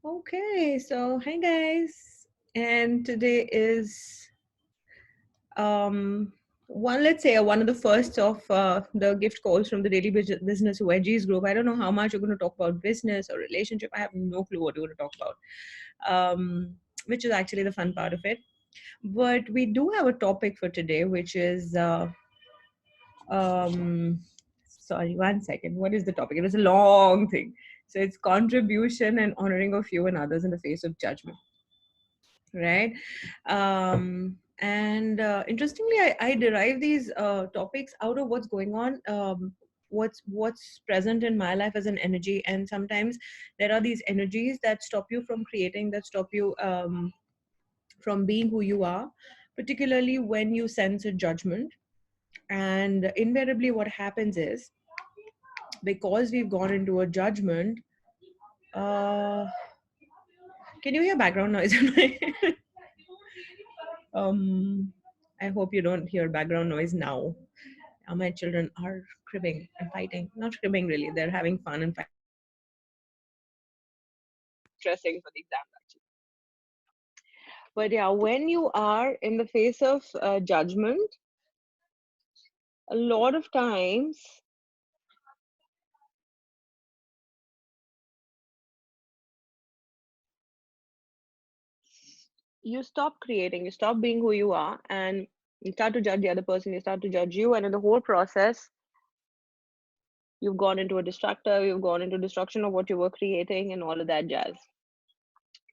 Okay, so hi guys, and today is one of the first of the gift calls from the Daily Business Wedgies group. I don't know how much you're going to talk about business or relationship. I have no clue what you're going to talk about, which is actually the fun part of it. But we do have a topic for today, which is sorry, one second. What is the topic? It was a long thing. So it's contribution and honoring of you and others in the face of judgment, right? And Interestingly, I derive these topics out of what's going on, what's present in my life as an energy. And sometimes there are these energies that stop you from creating, that stop you from being who you are, particularly when you sense a judgment. And invariably what happens is, because we've gone into a judgment, uh, can you hear background noise in my um I hope you don't hear background noise now. My children are cribbing and fighting. Not cribbing really, they're having fun and stressing for the exam actually. But yeah, when you are in the face of judgment, a lot of times you stop creating, you stop being who you are, and you start to judge the other person, you start to judge you, and in the whole process, you've gone into a destructor, you've gone into destruction of what you were creating, and all of that jazz.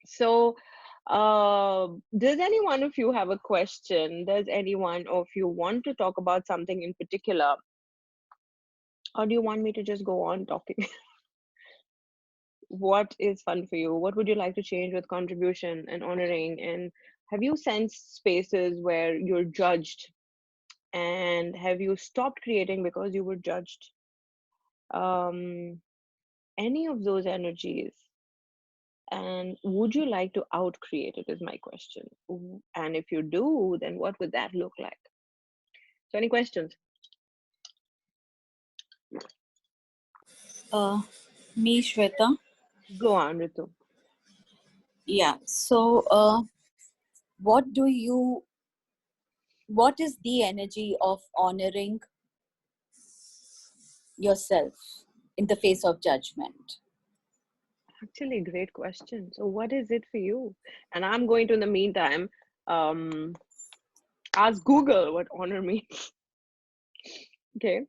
So, does any one of you have a question? Does any one of you want to talk about something in particular? Or do you want me to just go on talking? What is fun for you? What would you like to change with contribution and honoring? And have you sensed spaces where you're judged? And have you stopped creating because you were judged? Um, any of those energies. And would you like to out create it, is my question. And if you do, then what would that look like? So, any questions? Uh, me, Shweta. Go on, Ritu. Yeah. So, what do you? What is the energy of honoring yourself in the face of judgment? Actually, great question. So, what is it for you? And I'm going to, in the meantime, um, ask Google what honor means. Okay.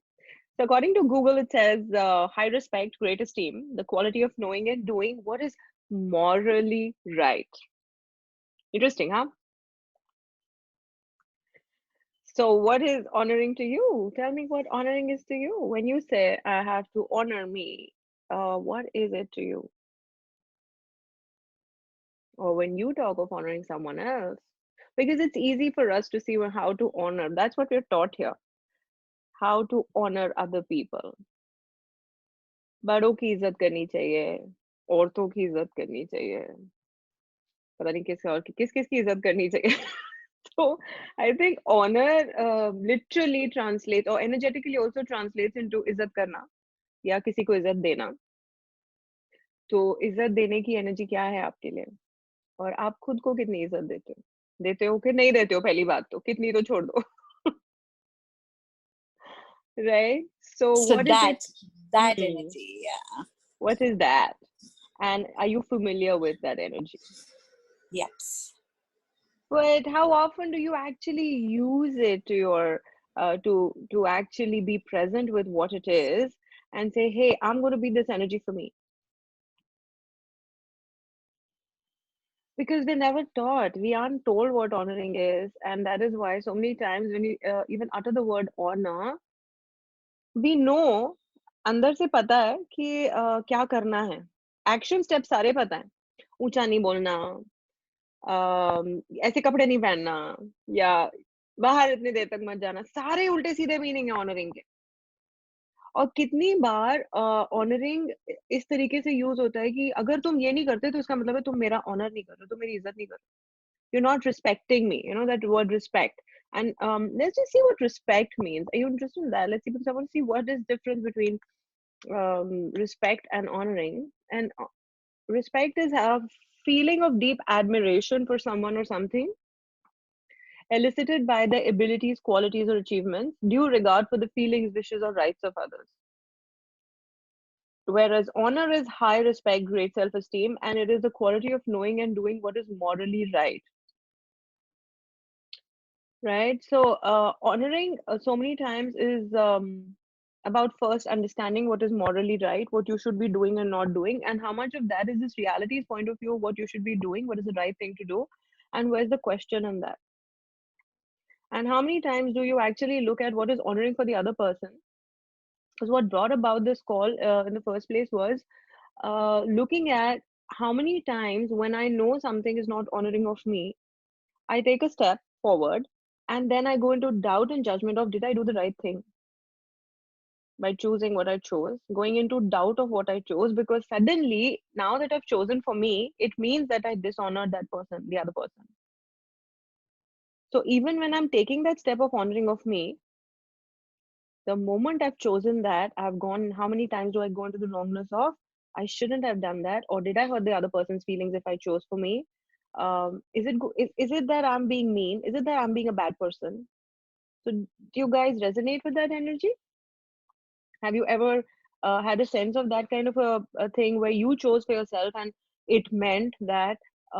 So, according to Google, it says high respect, great esteem, the quality of knowing and doing what is morally right. Interesting, huh? So, what is honoring to you? Tell me what honoring is to you. When you say, I have to honor me, what is it to you? Or when you talk of honoring someone else, because it's easy for us to see how to honor. That's what we're taught here, how to honor other people. बड़ों की इज्जत करनी चाहिए, औरतों की इज्जत करनी चाहिए, पता नहीं किस और किस किस की इज्जत करनी चाहिए. So I think honor literally translates or energetically also translates into इज्जत करना या किसी को इज्जत देना. तो इज्जत देने की एनर्जी क्या है आपके लिए? और आप खुद को कितनी इज्जत देते हो? देते हो कि नहीं देते हो? पहली बात तो कितनी तो छोड़ दो. Right? So So what is it? that Hmm. energy, yeah. What is that? And are you familiar with that energy? Yes. But how often do you actually use it to your to actually be present with what it is and say, hey, I'm going to be this energy for me? Because we're never taught. We aren't told what honoring is, and that is why so many times when you even utter the word honor, we know अंदर से पता है कि क्या करना है. Action step सारे पता है. ऊंचा नहीं बोलना, ऐसे कपड़े नहीं पहनना, या बाहर इतनी देर तक मत जाना. सारे उल्टे सीधे मीनिंग है ऑनरिंग के. और कितनी बार ऑनरिंग इस तरीके से यूज होता है कि अगर तुम ये नहीं करते तो इसका मतलब है तुम मेरा ऑनर नहीं कर रहे हो, तुम मेरी इज्जत नहीं कर रहे हो. You're not respecting me. You know that word respect. And let's just see what respect means. Are you interested in that? Let's see, because I want to see what is difference between respect and honoring. And Respect is a feeling of deep admiration for someone or something, elicited by their abilities, qualities, or achievements, due regard for the feelings, wishes, or rights of others. Whereas honor is high respect, great self esteem, and it is the quality of knowing and doing what is morally right. Right? So, honoring so many times is about first understanding what is morally right, what you should be doing and not doing, and how much of that is this reality's point of view of what you should be doing, what is the right thing to do, and where's the question in that. And how many times do you actually look at what is honoring for the other person? Because what brought about this call in the first place was looking at how many times when I know something is not honoring of me, I take a step forward and then I go into doubt and judgment of did I do the right thing by choosing what I chose, going into doubt of what I chose because suddenly now that I've chosen for me, it means that I dishonored that person, the other person. So even when I'm taking that step of honoring of me, the moment I've chosen that, I've gone, how many times do I go into the wrongness of, I shouldn't have done that, or did I hurt the other person's feelings if I chose for me? Is it that I'm being mean? Is it that I'm being a bad person? So, do you guys resonate with that energy? Have you ever had a sense of that kind of a thing where you chose for yourself and it meant that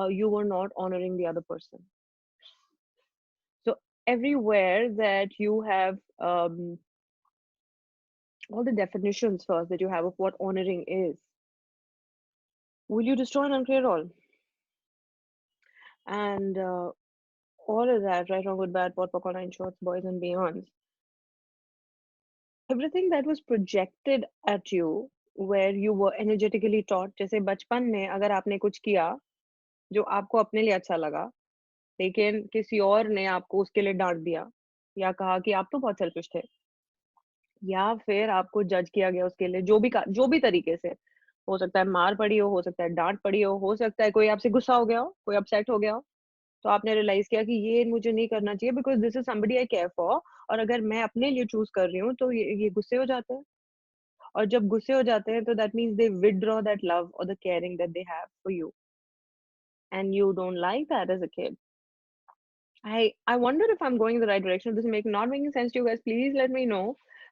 you were not honoring the other person? So, everywhere that you have all the definitions first that you have of what honoring is, will you destroy and unclear all? And all of that, right, wrong, good, bad, pot, popcorn, nine shorts, boys and beyonds, everything that was projected at you where you were energetically taught, जैसे बचपन में अगर आपने कुछ किया जो आपको अपने लिए अच्छा लगा लेकिन किसी और ने आपको उसके लिए डांट दिया या कहा कि आप तो बहुत सेल्फिश थे या फिर आपको जज किया गया उसके लिए जो भी तरीके से हो सकता है मार पड़ी हो सकता है डांट पड़ी हो सकता है कोई आपसे गुस्सा हो गया हो कोई अपसेट हो गया हो तो आपने रियलाइज किया कि ये मुझे नहीं करना चाहिए because this is somebody I care for और अगर मैं अपने लिए चूज कर रही हूँ तो ये गुस्से हो जाते हैं और जब गुस्से हो जाते हैं तो that means they withdraw that love और the caring that they have for you and you don't like that as a kid I wonder if I'm going in the right direction. If this is not making sense to you guys, please let me know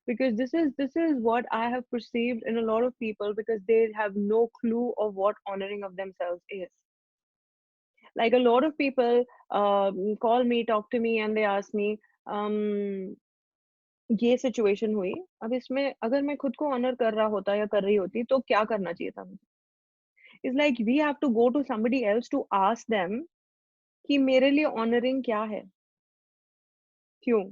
because this is what I have perceived in a lot of people because they have no clue of what honoring of themselves is. Like a lot of people call me, talk to me, and they ask me, ये situation हुई अब इसमें अगर मैं खुद को honour कर रहा होता या कर रही होती तो क्या करना चाहिए था मुझे it's like we have to go to somebody else to ask them कि मेरे लिए ऑनरिंग क्या है क्यों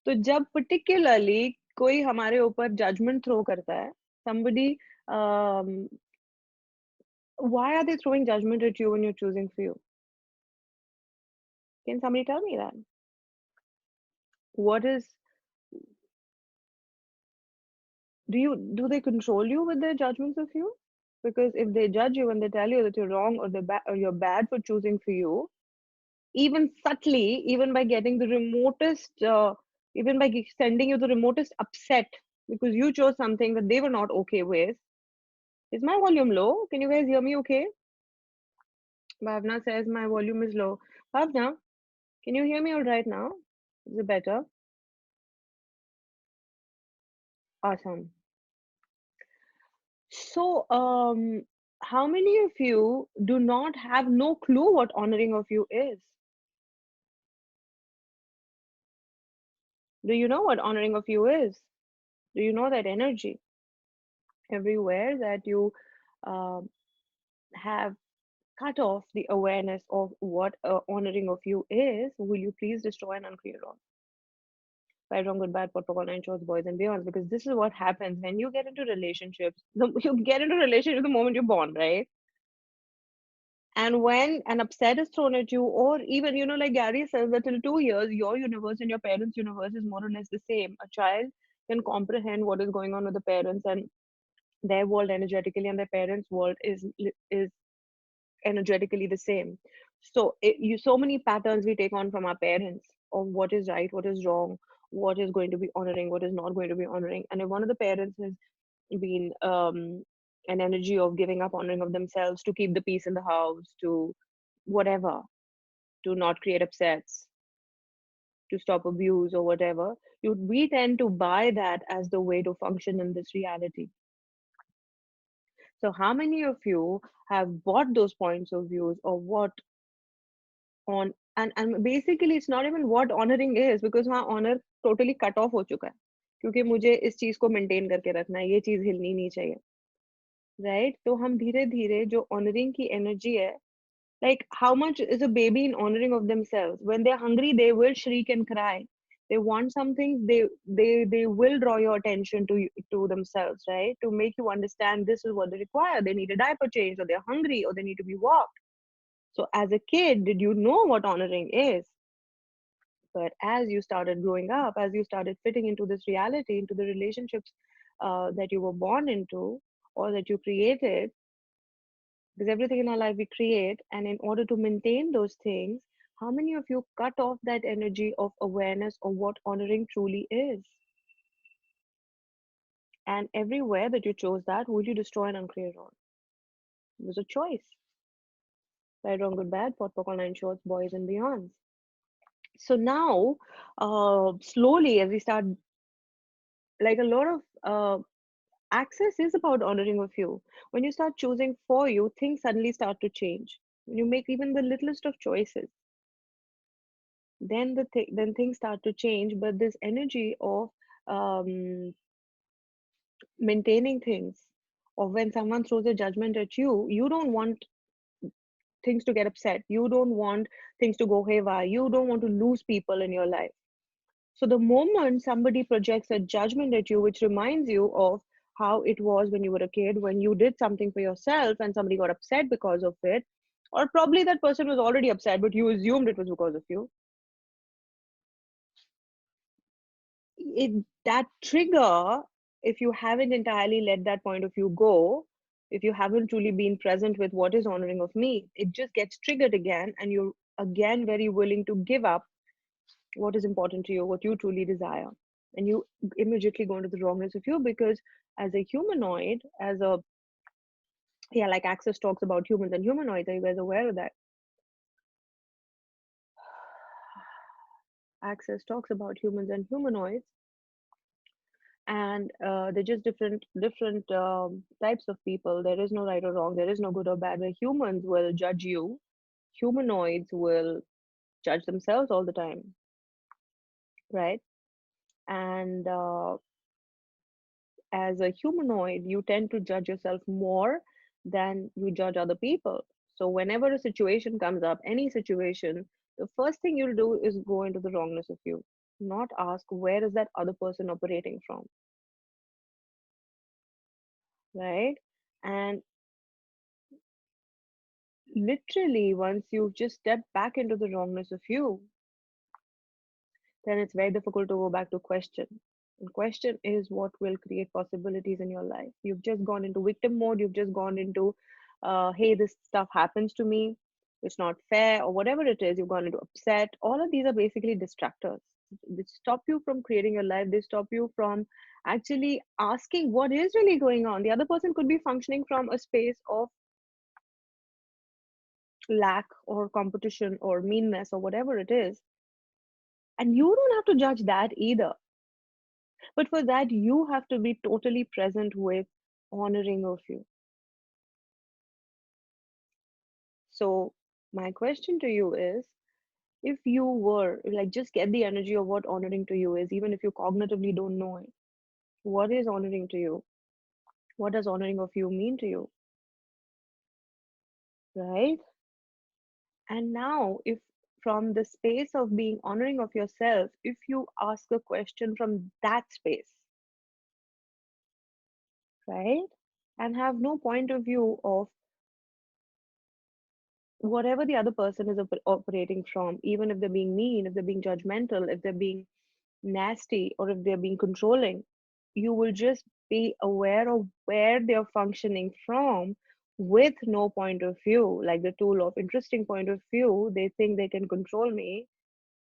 तो जब पर्टिकुलरली कोई हमारे ऊपर जजमेंट थ्रो करता है somebody why are they throwing judgment at you when you're choosing for you can somebody tell me that what is do they control you with their judgments of you because if they judge you and they tell you that you're wrong or or you're bad for choosing for you even subtly even by getting the remotest even by sending you the remotest upset because you chose something that they were not okay with. Is my volume low? Can you guys hear me okay? Bhavna says my volume is low. Bhavna, can you hear me all right now? Is it better? Awesome. So, how many of you do not have no clue what honoring of you is? Do you know what honoring of you is? Do you know that energy? Everywhere that you um, have cut off the awareness of what honoring of you is, will you please destroy and unclear all? Right, wrong, good, bad, protocol, nine shorts, boys and beyonds. Because this is what happens when you get into relationships. You get into relationship the moment you're born, right? And when an upset is thrown at you, or even, like Gary says, that till 2 years, your universe and your parents' universe is more or less the same. A child can comprehend what is going on with the parents and their world energetically, and their parents' world is energetically the same. So so many patterns we take on from our parents of what is right, what is wrong, what is going to be honoring, what is not going to be honoring. And if one of the parents has been an energy of giving up honoring of themselves to keep the peace in the house, to whatever, to not create upsets, to stop abuse or whatever, we tend to buy that as the way to function in this reality. So how many of you have bought those points of views, or what on, and basically it's not even what honoring is, because वहाँ honor totally cut off हो चुका है, क्योंकि मुझे इस चीज को maintain करके रखना है, ये चीज हिलनी नहीं चाहिए, राइट? तो हम धीरे धीरे जो ऑनरिंग की एनर्जी है, like how much is a baby in honoring of themselves? When they're hungry, they will shriek and cry. They want something, they will draw your attention to themselves, right? To make you understand this is what they require. They need a diaper change, or they're hungry, or they need to be walked. So as a kid, did you know what honoring is? But as you started growing up, as you started fitting into this reality, into the relationships that you were born into, or that you created, because everything in our life we create, and in order to maintain those things, how many of you cut off that energy of awareness of what honoring truly is? And everywhere that you chose that, will you destroy and uncreate all? It was a choice. Right, wrong, good, bad, pot, pock, nine shorts, boys and beyonds. So now, slowly, as we start, like a lot of access is about honoring of you. When you start choosing for you, things suddenly start to change. When you make even the littlest of choices, then then things start to change. But this energy of um, maintaining things, or when someone throws a judgment at you, you don't want things to get upset, you don't want things to go haywire, you don't want to lose people in your life. So the moment somebody projects a judgment at you, which reminds you of how it was when you were a kid, when you did something for yourself and somebody got upset because of it, or probably that person was already upset but you assumed it was because of you, it, that trigger, if you haven't entirely let that point of view go, if you haven't truly been present with what is honoring of me, it just gets triggered again, and you're again very willing to give up what is important to you, what you truly desire, and you immediately go into the wrongness of you. Because as a humanoid, as a, yeah, like Access talks about humans and humanoids, are you guys aware of that? Access talks about humans and humanoids, and they're just different types of people. There is no right or wrong, there is no good or bad. Where humans will judge you, humanoids will judge themselves all the time, right? And as a humanoid, you tend to judge yourself more than you judge other people. So whenever a situation comes up, any situation, the first thing you'll do is go into the wrongness of you, not ask where is that other person operating from, right? And literally, once you've just stepped back into the wrongness of you, then it's very difficult to go back to question. And question is what will create possibilities in your life. You've just gone into victim mode, you've just gone into, hey, this stuff happens to me, it's not fair, or whatever it is, you've gone into upset. All of these are basically distractors. They stop you from creating your life, they stop you from actually asking what is really going on. The other person could be functioning from a space of lack or competition or meanness or whatever it is. And you don't have to judge that either. But for that, you have to be totally present with honoring of you. So, my question to you is, if you were like, just get the energy of what honoring to you is, even if you cognitively don't know it. What is honoring to you? What does honoring of you mean to you? Right? And now, if from the space of being honoring of yourself, if you ask a question from that space, right? And have no point of view of whatever the other person is operating from, even if they're being mean, if they're being judgmental, if they're being nasty, or if they're being controlling, you will just be aware of where they're functioning from with no point of view, like the tool of interesting point of view. They think they can control me.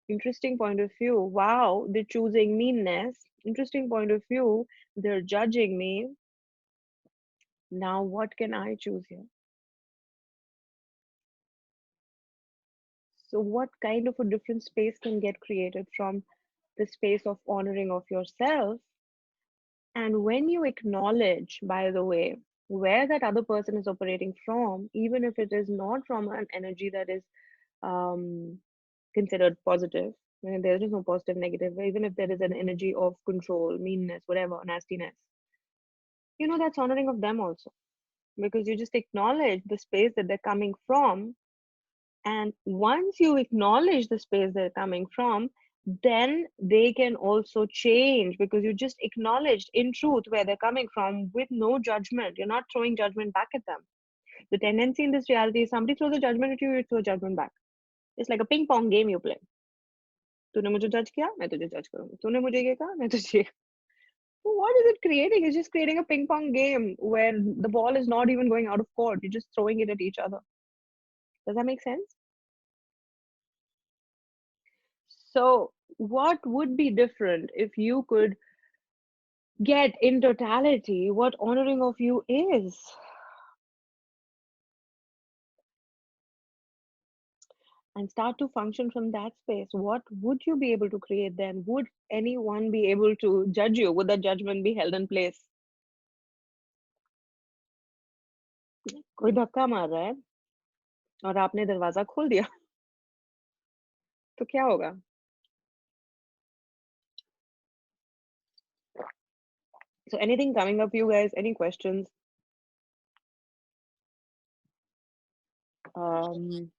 Interesting point of view. Wow, they're choosing meanness. Interesting point of view. They're judging me. Now, what can I choose here? So, what kind of a different space can get created from the space of honoring of yourself? And when you acknowledge, by the way, where that other person is operating from, even if it is not from an energy that is um, considered positive, there is no positive, negative, even if there is an energy of control, meanness, whatever, nastiness, that's honoring of them also. Because you just acknowledge the space that they're coming from. And once you acknowledge the space they're coming from, then they can also change because you just acknowledged in truth where they're coming from with no judgment. You're not throwing judgment back at them. The tendency in this reality is somebody throws a judgment at you, you throw judgment back. It's like a ping pong game you play. तूने मुझे जज किया मैं तुझे जज करूंगी तूने मुझे ये कहा मैं तुझे So what is it creating? It's just creating a ping pong game where the ball is not even going out of court. You're just throwing it at each other. Does that make sense? So, what would be different if you could get in totality what honoring of you is and start to function from that space? What would you be able to create then? Would anyone be able to judge you? Would that judgment be held in place? कोई धक्का मार रहा है और आपने दरवाजा खोल दिया तो क्या होगा? So anything coming up, you guys? Any questions? Um,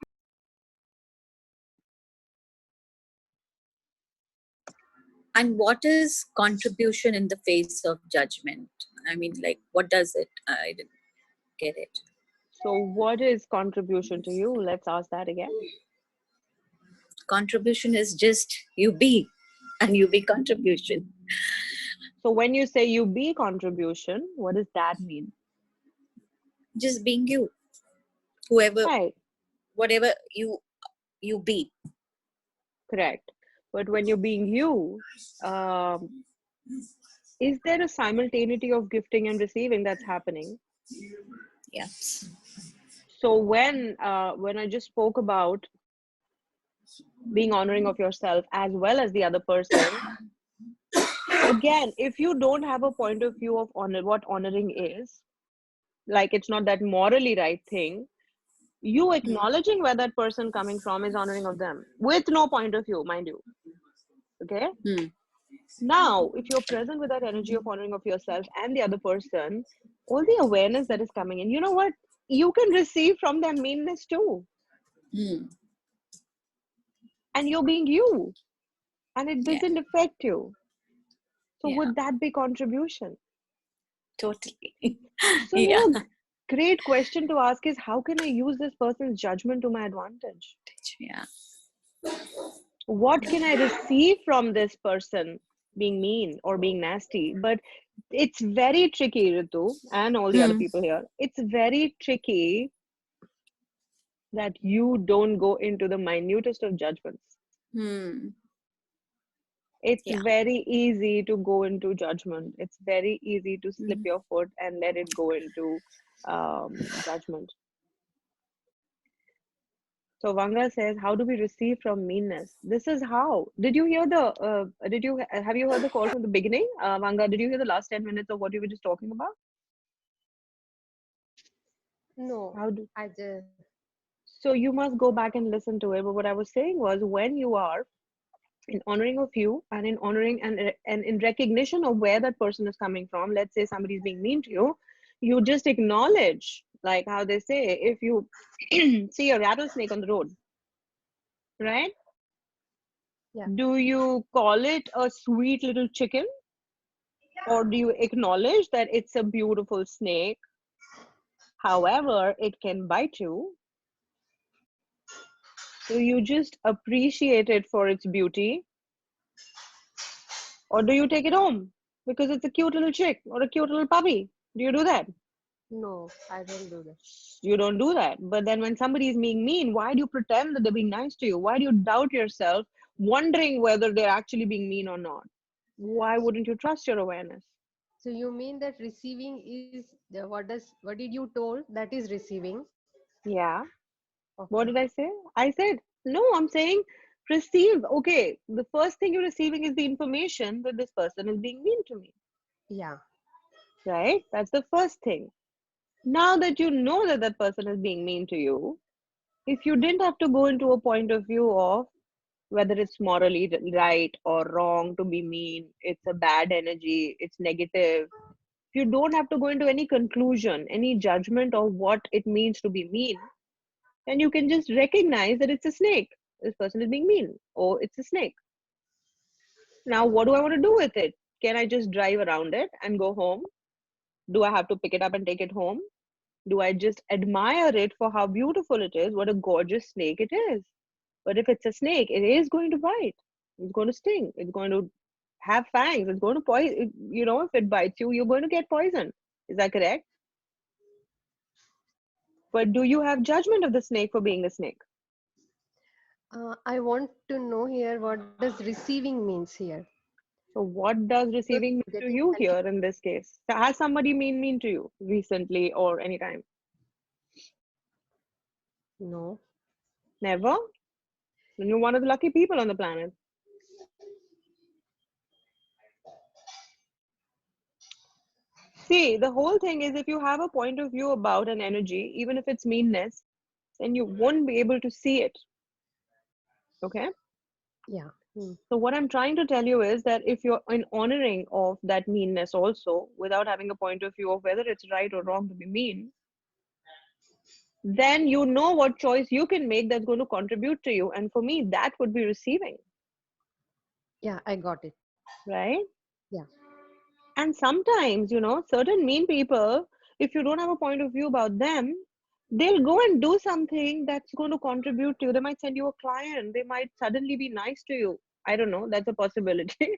And what is contribution in the face of judgment? I mean, like, what does it? I didn't get it. so what is contribution to you? Let's ask that again. Contribution is just you be, and you be contribution. So when you say you be contribution, what does that mean? Just being you, whoever, Right, whatever you be. correct. But when you're being you, is there a simultaneity of gifting and receiving that's happening? Yes. So when I just spoke about being honoring of yourself as well as the other person, again, if you don't have a point of view of honor, what honoring is, like it's not that morally right thing, you acknowledging where that person coming from is honoring of them with no point of view, mind you. Okay. Hmm. Now, if you're present with that energy of honoring of yourself and the other person, all the awareness that is coming in, you know what? You can receive from their meanness too. Hmm. And you're being you. And it Yeah. doesn't affect you. So Yeah. would that be contribution? Totally. So, Yeah. great question to ask is how can I use this person's judgment to my advantage? Yeah. What can I receive from this person being mean or being nasty? But it's very tricky, Ritu, and all the other Hmm. people here. It's very tricky that you don't go into the minutest of judgments. Hmm. It's Yeah. very easy to go into judgment. It's very easy to slip Hmm. your foot and let it go into judgment. So Vanga says, "How do we receive from meanness?" This is how. Did you hear the? Have you heard the call from the beginning, Vanga? Did you hear the last 10 minutes of what you were just talking about? No, How do? I just So you must go back and listen to it. But what I was saying was, when you are in honoring of you and in honoring and in recognition of where that person is coming from, let's say somebody's being mean to you, you just acknowledge, like how they say, if you see a rattlesnake on the road, right? yeah. Do you call it a sweet little chicken, or do you acknowledge that it's a beautiful snake? However, it can bite you. Do you just appreciate it for its beauty, or do you take it home because it's a cute little chick or a cute little puppy? Do you do that? No, I don't do that. You don't do that. But then when somebody is being mean, why do you pretend that they're being nice to you? Why do you doubt yourself? wondering whether they're actually being mean or not. Why wouldn't you trust your awareness? So you mean that receiving is what did you told that is receiving? Yeah. Okay. What did I say? I said, no, I'm saying receive. Okay, the first thing you're receiving is the information that this person is being mean to me, Yeah. right? That's the first thing. Now that you know that that person is being mean to you, if you didn't have to go into a point of view of whether it's morally right or wrong to be mean, it's a bad energy, it's negative, if you don't have to go into any conclusion, any judgment of what it means to be mean, then you can just recognize that it's a snake. This person is being mean, or it's a snake. Now, what do I want to do with it? Can I just drive around it and go home? Do I have to pick it up and take it home? Do I just admire it for how beautiful it is? What a gorgeous snake it is. But if it's a snake, it is going to bite. It's going to sting. It's going to have fangs. It's going to poison. You know, if it bites you, you're going to get poisoned. Is that correct? But do you have judgment of the snake for being a snake? I want to know here what does receiving means here. So what does Because receiving mean to getting you confused. here in this case? So has somebody been mean to you recently or anytime? No. Never? Then you're one of the lucky people on the planet. See, the whole thing is if you have a point of view about an energy, even if it's meanness, then you won't be able to see it. Okay? Yeah. Hmm. So what I'm trying to tell you is that if you're in honoring of that meanness also, without having a point of view of whether it's right or wrong to be mean, then you know what choice you can make that's going to contribute to you. And for me, that would be receiving, Yeah, I got it. right? Yeah. And sometimes, certain mean people, if you don't have a point of view about them, they'll go and do something that's going to contribute to you. They might send you a client, they might suddenly be nice to you. I don't know, that's a possibility.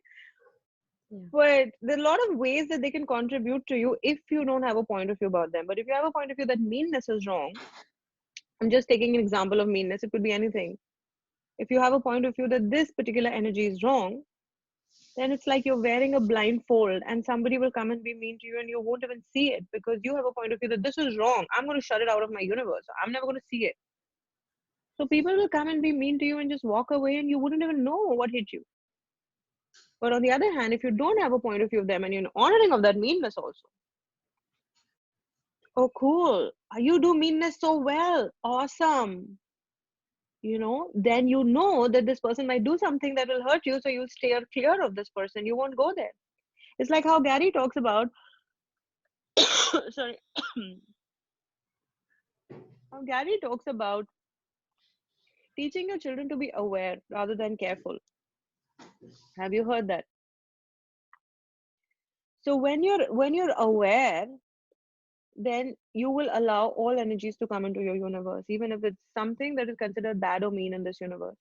Yeah. But there are a lot of ways that they can contribute to you if you don't have a point of view about them. But if you have a point of view that meanness is wrong, I'm just taking an example of meanness, it could be anything. If you have a point of view that this particular energy is wrong, then it's like you're wearing a blindfold and somebody will come and be mean to you and you won't even see it because you have a point of view that this is wrong. I'm going to shut it out of my universe. I'm never going to see it. So people will come and be mean to you and just walk away and you wouldn't even know what hit you. But on the other hand, if you don't have a point of view of them and you're honoring of that meanness also, oh, cool. You do meanness so well. Awesome. Then you know that this person might do something that will hurt you. So you'll stay clear of this person. You won't go there. It's like how Gary talks about, sorry, how Gary talks about teaching your children to be aware rather than careful. Have you heard that? So when you're aware, then you will allow all energies to come into your universe, even if it's something that is considered bad or mean in this universe,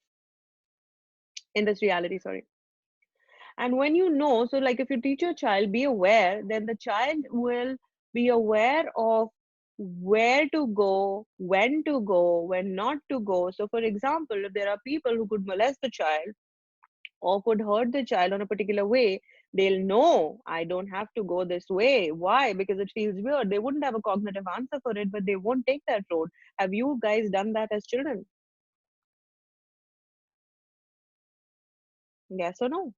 in this reality, sorry. And when you know, so like if you teach your child, be aware, then the child will be aware of where to go, when not to go. So, for example, if there are people who could molest the child or could hurt the child on a particular way, they'll know I don't have to go this way. Why? Because it feels weird. They wouldn't have a cognitive answer for it, but they won't take that road. Have you guys done that as children? Yes or no?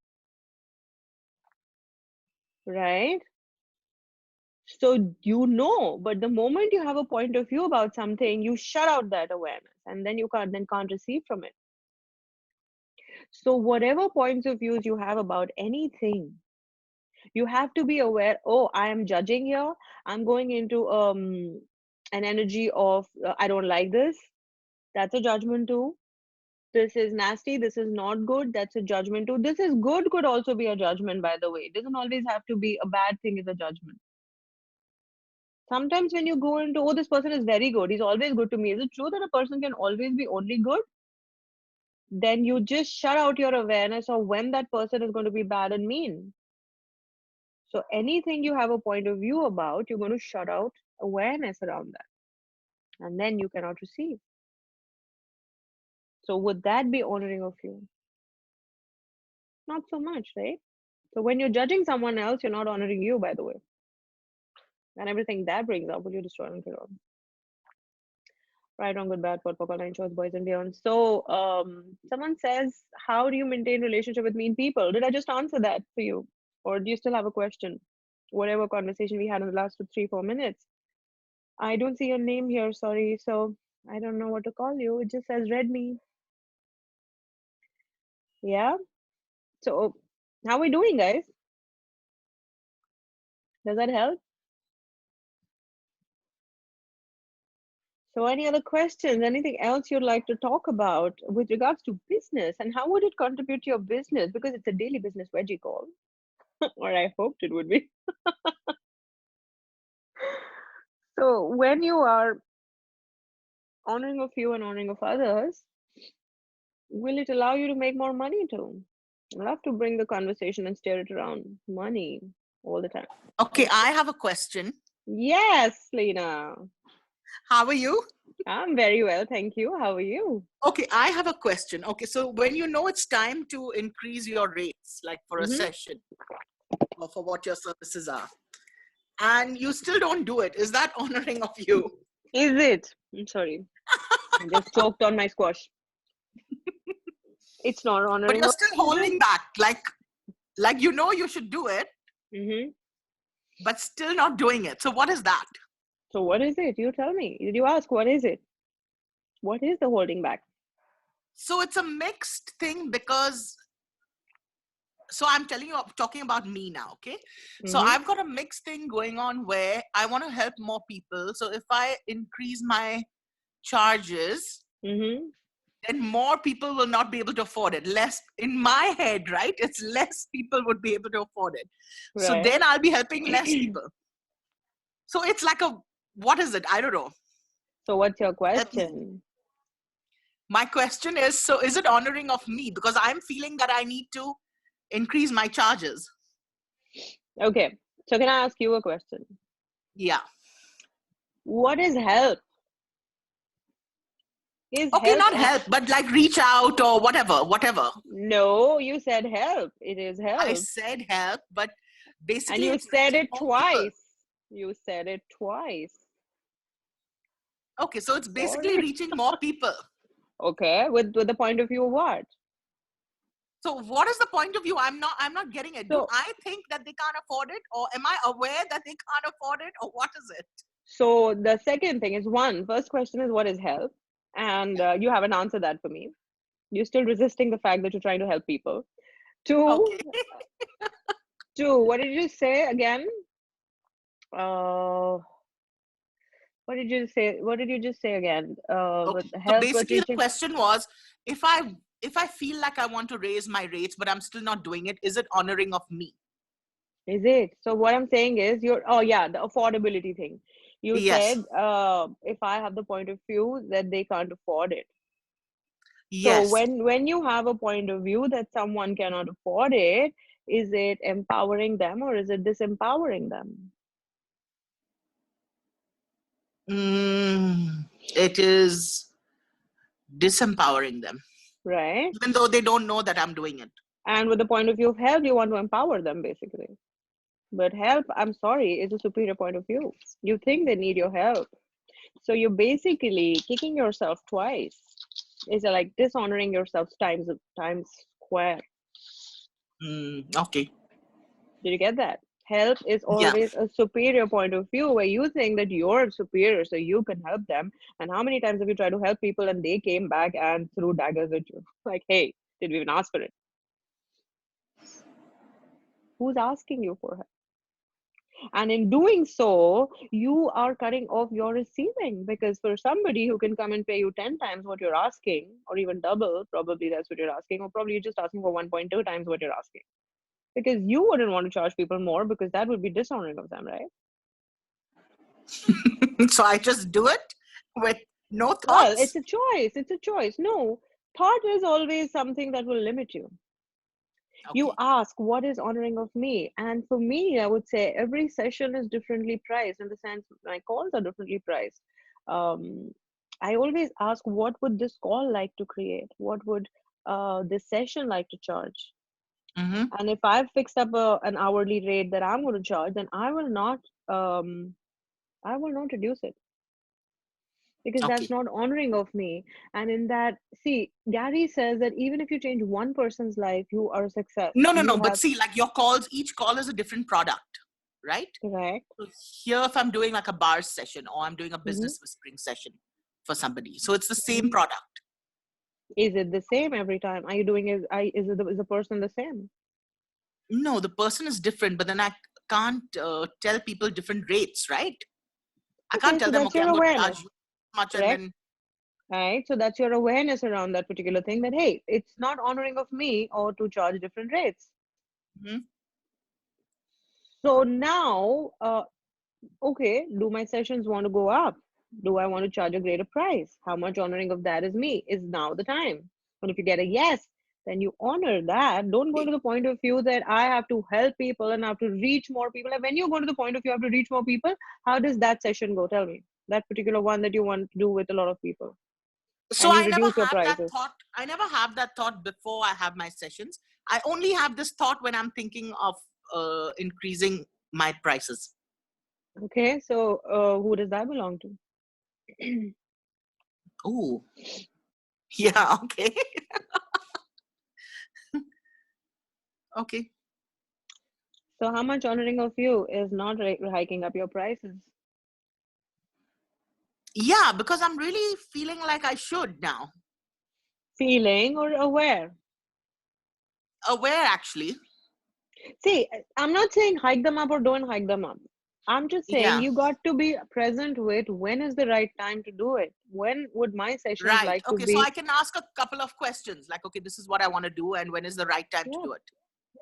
Right? So but the moment you have a point of view about something, you shut out that awareness and then you can't receive from it. So whatever points of views you have about anything, you have to be aware, oh, I am judging here. I'm going into an energy of I don't like this. That's a judgment too. This is nasty, this is not good, that's a judgment too. This is good could also be a judgment, by the way. It doesn't always have to be a bad thing is a judgment. Sometimes when you go into, oh, this person is very good, he's always good to me. Is it true that a person can always be only good? Then you just shut out your awareness of when that person is going to be bad and mean. So anything you have a point of view about, you're going to shut out awareness around that. And then you cannot receive. So would that be honoring of you? Not so much, right? So when you're judging someone else, you're not honoring you, by the way. And everything that brings up, will you destroy and kill all? Right, wrong, good, bad, what, nine choice, boys and beyond. So, someone says, how do you maintain relationship with mean people? Did I just answer that for you, or do you still have a question? Whatever conversation we had in the last 3-4 minutes. I don't see your name here, sorry. So I don't know what to call you. It just says read me. Yeah. So how are we doing, guys? Does that help? So any other questions? Anything else you'd like to talk about with regards to business, and how would it contribute to your business? Because it's a daily business veggie call, or I hoped it would be. So when you are honoring of you and honoring of others, will it allow you to make more money too? I love to bring the conversation and steer it around money all the time. Okay, I have a question. Yes, Lena. How are you? I'm very well, thank you. How are you? Okay, I have a question. Okay, so when you know it's time to increase your rates, like for a session or for what your services are, and you still don't do it, is that honoring of you? Is it? I'm sorry. I just choked on my squash. It's not But honoring you're of still me, is it? holding back, like you know you should do it, Mm-hmm. but still not doing it. So what is that? So what is it? You tell me. Did you ask what is it? What is the holding back? So it's a mixed thing because so I'm talking about me now, okay? So Mm-hmm. I've got a mixed thing going on where I want to help more people. So if I increase my charges, Mm-hmm. then more people will not be able to afford it. Less in my head, right? It's less people would be able to afford it. So Right. then I'll be helping less people. So it's like what is it? I don't know. So what's your Help me. question? My question is, so is it honoring of me? Because I'm feeling that I need to increase my charges. Okay. So can I ask you a question? Yeah. What is help? Is Okay, help not help, but like reach out or whatever. No, you said help. It is I help. said help, but And basically you it's said reaching it more people. twice. You said it twice. Okay, so it's basically Sorry. reaching more people. Okay. With the point of view of what? So what is the point of view? I'm not getting it. Do So I think that they can't afford it, or am I aware that they can't afford it, or what is it? so the second thing is first question is what is help? And you haven't answered that for me. You're still resisting the fact that you're trying to help people. Two, Okay. what did you say again? Uh, what did you say? What did you just say again? With Okay. So help with basically the reaching. question was, if I feel like I want to raise my rates, but I'm still not doing it, is it honoring of me? Is it? So what I'm saying is oh yeah, the affordability thing. You Yes. said if I have the point of view that they can't afford it. So Yes. when you have a point of view that someone cannot afford it, is it empowering them or is it disempowering them? It is disempowering them, Right? even though they don't know that I'm doing it. And with the point of view of help, you want to empower them basically. But help, I'm sorry, is a superior point of view. You think they need your help. So you're basically kicking yourself twice. It's like dishonoring yourself times square. Okay. Did you get that? Help is Yeah. always a superior point of view where you think that you're superior so you can help them. And how many times have you tried to help people and they came back and threw daggers at you? Like, hey, did we even ask for it? Who's asking you for help? And in doing so, you are cutting off your receiving, because for somebody who can come and pay you 10 times what you're asking, or even double, probably that's what you're asking, or probably you're just asking for 1.2 times what you're asking. Because you wouldn't want to charge people more because that would be dishonoring of them, right? So I just do it with no Well, thoughts. it's a choice. It's a choice. No, thought is always something that will limit you. You Okay. ask, what is honoring of me? And for me, I would say every session is differently priced, in the sense my calls are differently priced. Um, I always ask, what would this call like to create? What would this session like to charge? Mm-hmm. And if I've fixed up an hourly rate that I'm going to charge, then um, I will not reduce it, because that's Okay. not honoring of me. And in that, see, Gary says that even if you change one person's life, you are a success. No, no, You no. But have, see, like your calls, each call is a different product, right? correct. So here, if I'm doing like a bar session or I'm doing a Hmm. business whispering session for somebody, so it's the same Hmm. product. Is it the same every time? Are you doing is the person the same? No, the person is different, but then I can't tell people different rates, right? I can't Okay, tell so them, that's okay, your I'm going to awareness, charge you much, and correct? then Right? So that's your awareness around that particular thing, that hey, it's not honoring of me or to charge different rates. Mhm. So now, okay, do my sessions want to go up? Do I want to charge a greater price? How much honoring of that is me? Is now the time? And if you get a yes, then you honor that. Don't go to the point of view that I have to help people and I have to reach more people. And when you go to the point of you have to reach more people, how does that session go? Tell me. That particular one that you want to do with a lot of people. So And you I never reduce your have that prices. thought. I never have that thought before I have my sessions. I only have this thought when I'm thinking of increasing my prices. Okay, so who does that belong to? Oh, yeah, okay. Okay. So how much honoring of you is not hiking up your prices? Yeah, because I'm really feeling like I should now. Feeling or aware? Aware, actually. See, I'm not saying hike them up or don't hike them up. I'm just saying Yeah, you got to be present with when is the right time to do it. When would my sessions right. like to Okay, so be? I can ask a couple of questions like, okay, this is what I want to do, and when is the right time to Yeah, do it?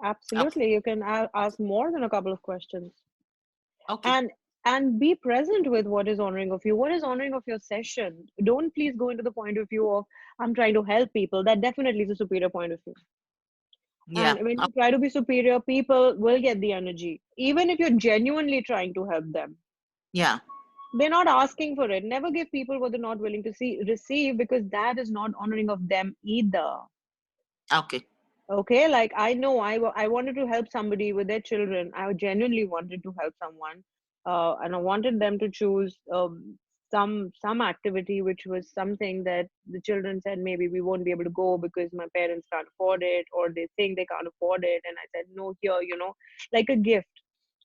Okay, absolutely. You can ask more than a couple of questions. okay. And be present with what is honoring of you, what is honoring of your session. Don't please go into the point of view of I'm trying to help people. That definitely is a superior point of view. Yeah, And when you try to be superior, people will get the energy, even if you're genuinely trying to help them. yeah. They're not asking for it. Never give people what they're not willing to receive, because that is not honoring of them either. Okay. Okay, like I know I wanted to help somebody with their children. I genuinely wanted to help someone, and I wanted them to choose some activity which was something that the children said maybe we won't be able to go because my parents can't afford it, or they think they can't afford it. And I said no, here, like a gift.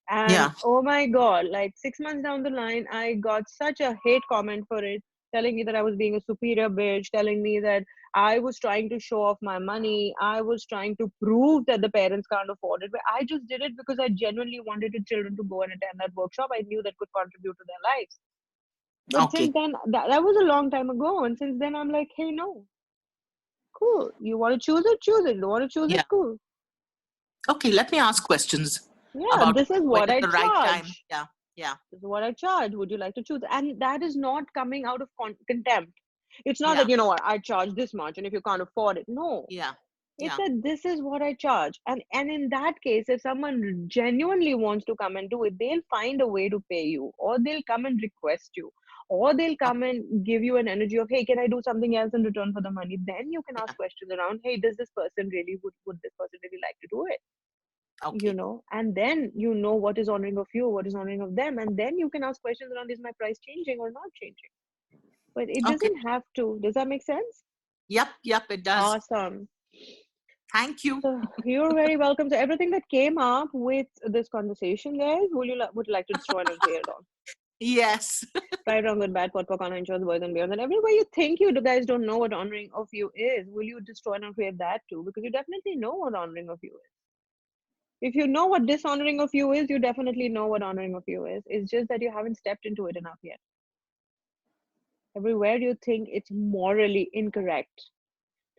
And Yeah. oh my God, like 6 months down the line, I got such a hate comment for it, telling me that I was being a superior bitch, telling me that I was trying to show off my money. I was trying to prove that the parents can't afford it. But I just did it because I genuinely wanted the children to go and attend that workshop. I knew that could contribute to their lives. But since Okay. then, that was a long time ago. And since then, I'm like, hey, no, cool. You want to choose it? Choose it. You want to choose Yeah. it? Cool. Okay. Let me ask questions Yeah, about this is when what is I the right time. charge. Yeah. Yeah. This is what I charge. Would you like to choose? And that is not coming out of contempt. It's not Yeah. that, you know what, I charge this much and if you can't afford it. No. Yeah. It's Yeah. that this is what I charge. And in that case, if someone genuinely wants to come and do it, they'll find a way to pay you, or they'll come and request you, or they'll come and give you an energy of, hey, can I do something else in return for the money? Then you can Yeah. ask questions around, hey, does this person really would this person really like to do it? Okay. And then you know what is honoring of you, what is honoring of them, and then you can ask questions around, is my price changing or not changing? But it Okay. doesn't have to. Does that make sense? Yep. Yep. It does. Awesome. Thank you. So you're very welcome. So everything that came up with this conversation, guys, would you like to destroy and clear it all? Yes. Right, wrong, good, bad, pot, poc, insurance, boys and beyond. And everywhere you think you guys don't know what honoring of you is, will you destroy and create that too? Because you definitely know what honoring of you is. If you know what dishonoring of you is, you definitely know what honoring of you is. It's just that you haven't stepped into it enough yet. Everywhere you think it's morally incorrect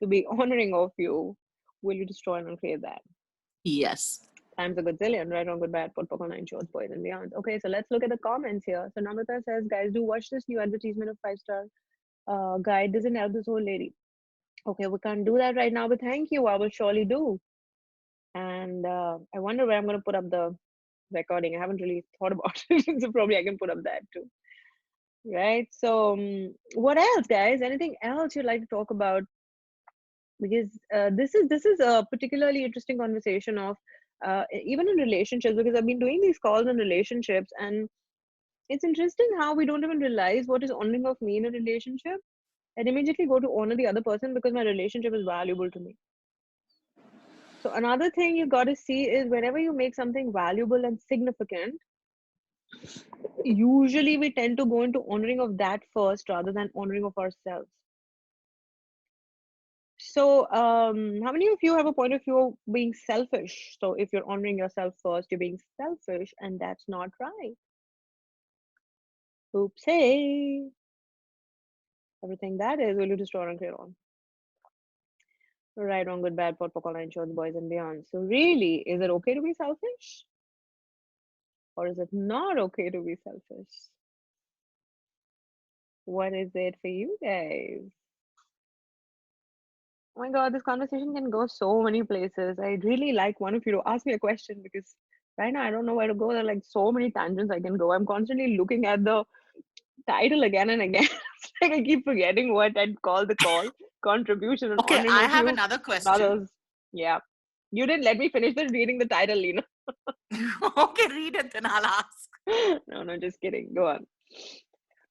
to be honoring of you, will you destroy and create that? Yes. Times a gazillion, right, wrong, good, bad, pot, poc, nine shorts, boys and beyond. Okay, so let's look at the comments here. So Namrata says, guys, do watch this new advertisement of 5-star guide. Doesn't help this old lady. Okay, we can't do that right now, but thank you. I will surely do. And I wonder where I'm going to put up the recording. I haven't really thought about it, so probably I can put up that too. Right. So, what else, guys? Anything else you'd like to talk about because this is a particularly interesting conversation of even in relationships, because I've been doing these calls on relationships, and it's interesting how we don't even realize what is honoring of me in a relationship and immediately go to honor the other person because my relationship is valuable to me. So another thing you got to see is whenever you make something valuable and significant, usually we tend to go into honoring of that first rather than honoring of ourselves. So, how many of you have a point of view of being selfish? So, if you're honoring yourself first, you're being selfish, and that's not right. Oops, hey. Everything that is, will you destroy and clear on? Right, wrong, good, bad, pot, pocola, insurance, boys, and beyond. So, really, is it okay to be selfish? Or is it not okay to be selfish? What is it for you guys? Oh my God, this conversation can go so many places. I'd really like one of you to ask me a question because right now I don't know where to go. There are like so many tangents I can go. I'm constantly looking at the title again and again. It's like I keep forgetting what I'd call the call. Contribution and Okay, honoring I of have you another question. brothers. Yeah. You didn't let me finish the reading the title, Lena. Okay, read it, then I'll ask. No, just kidding. Go on.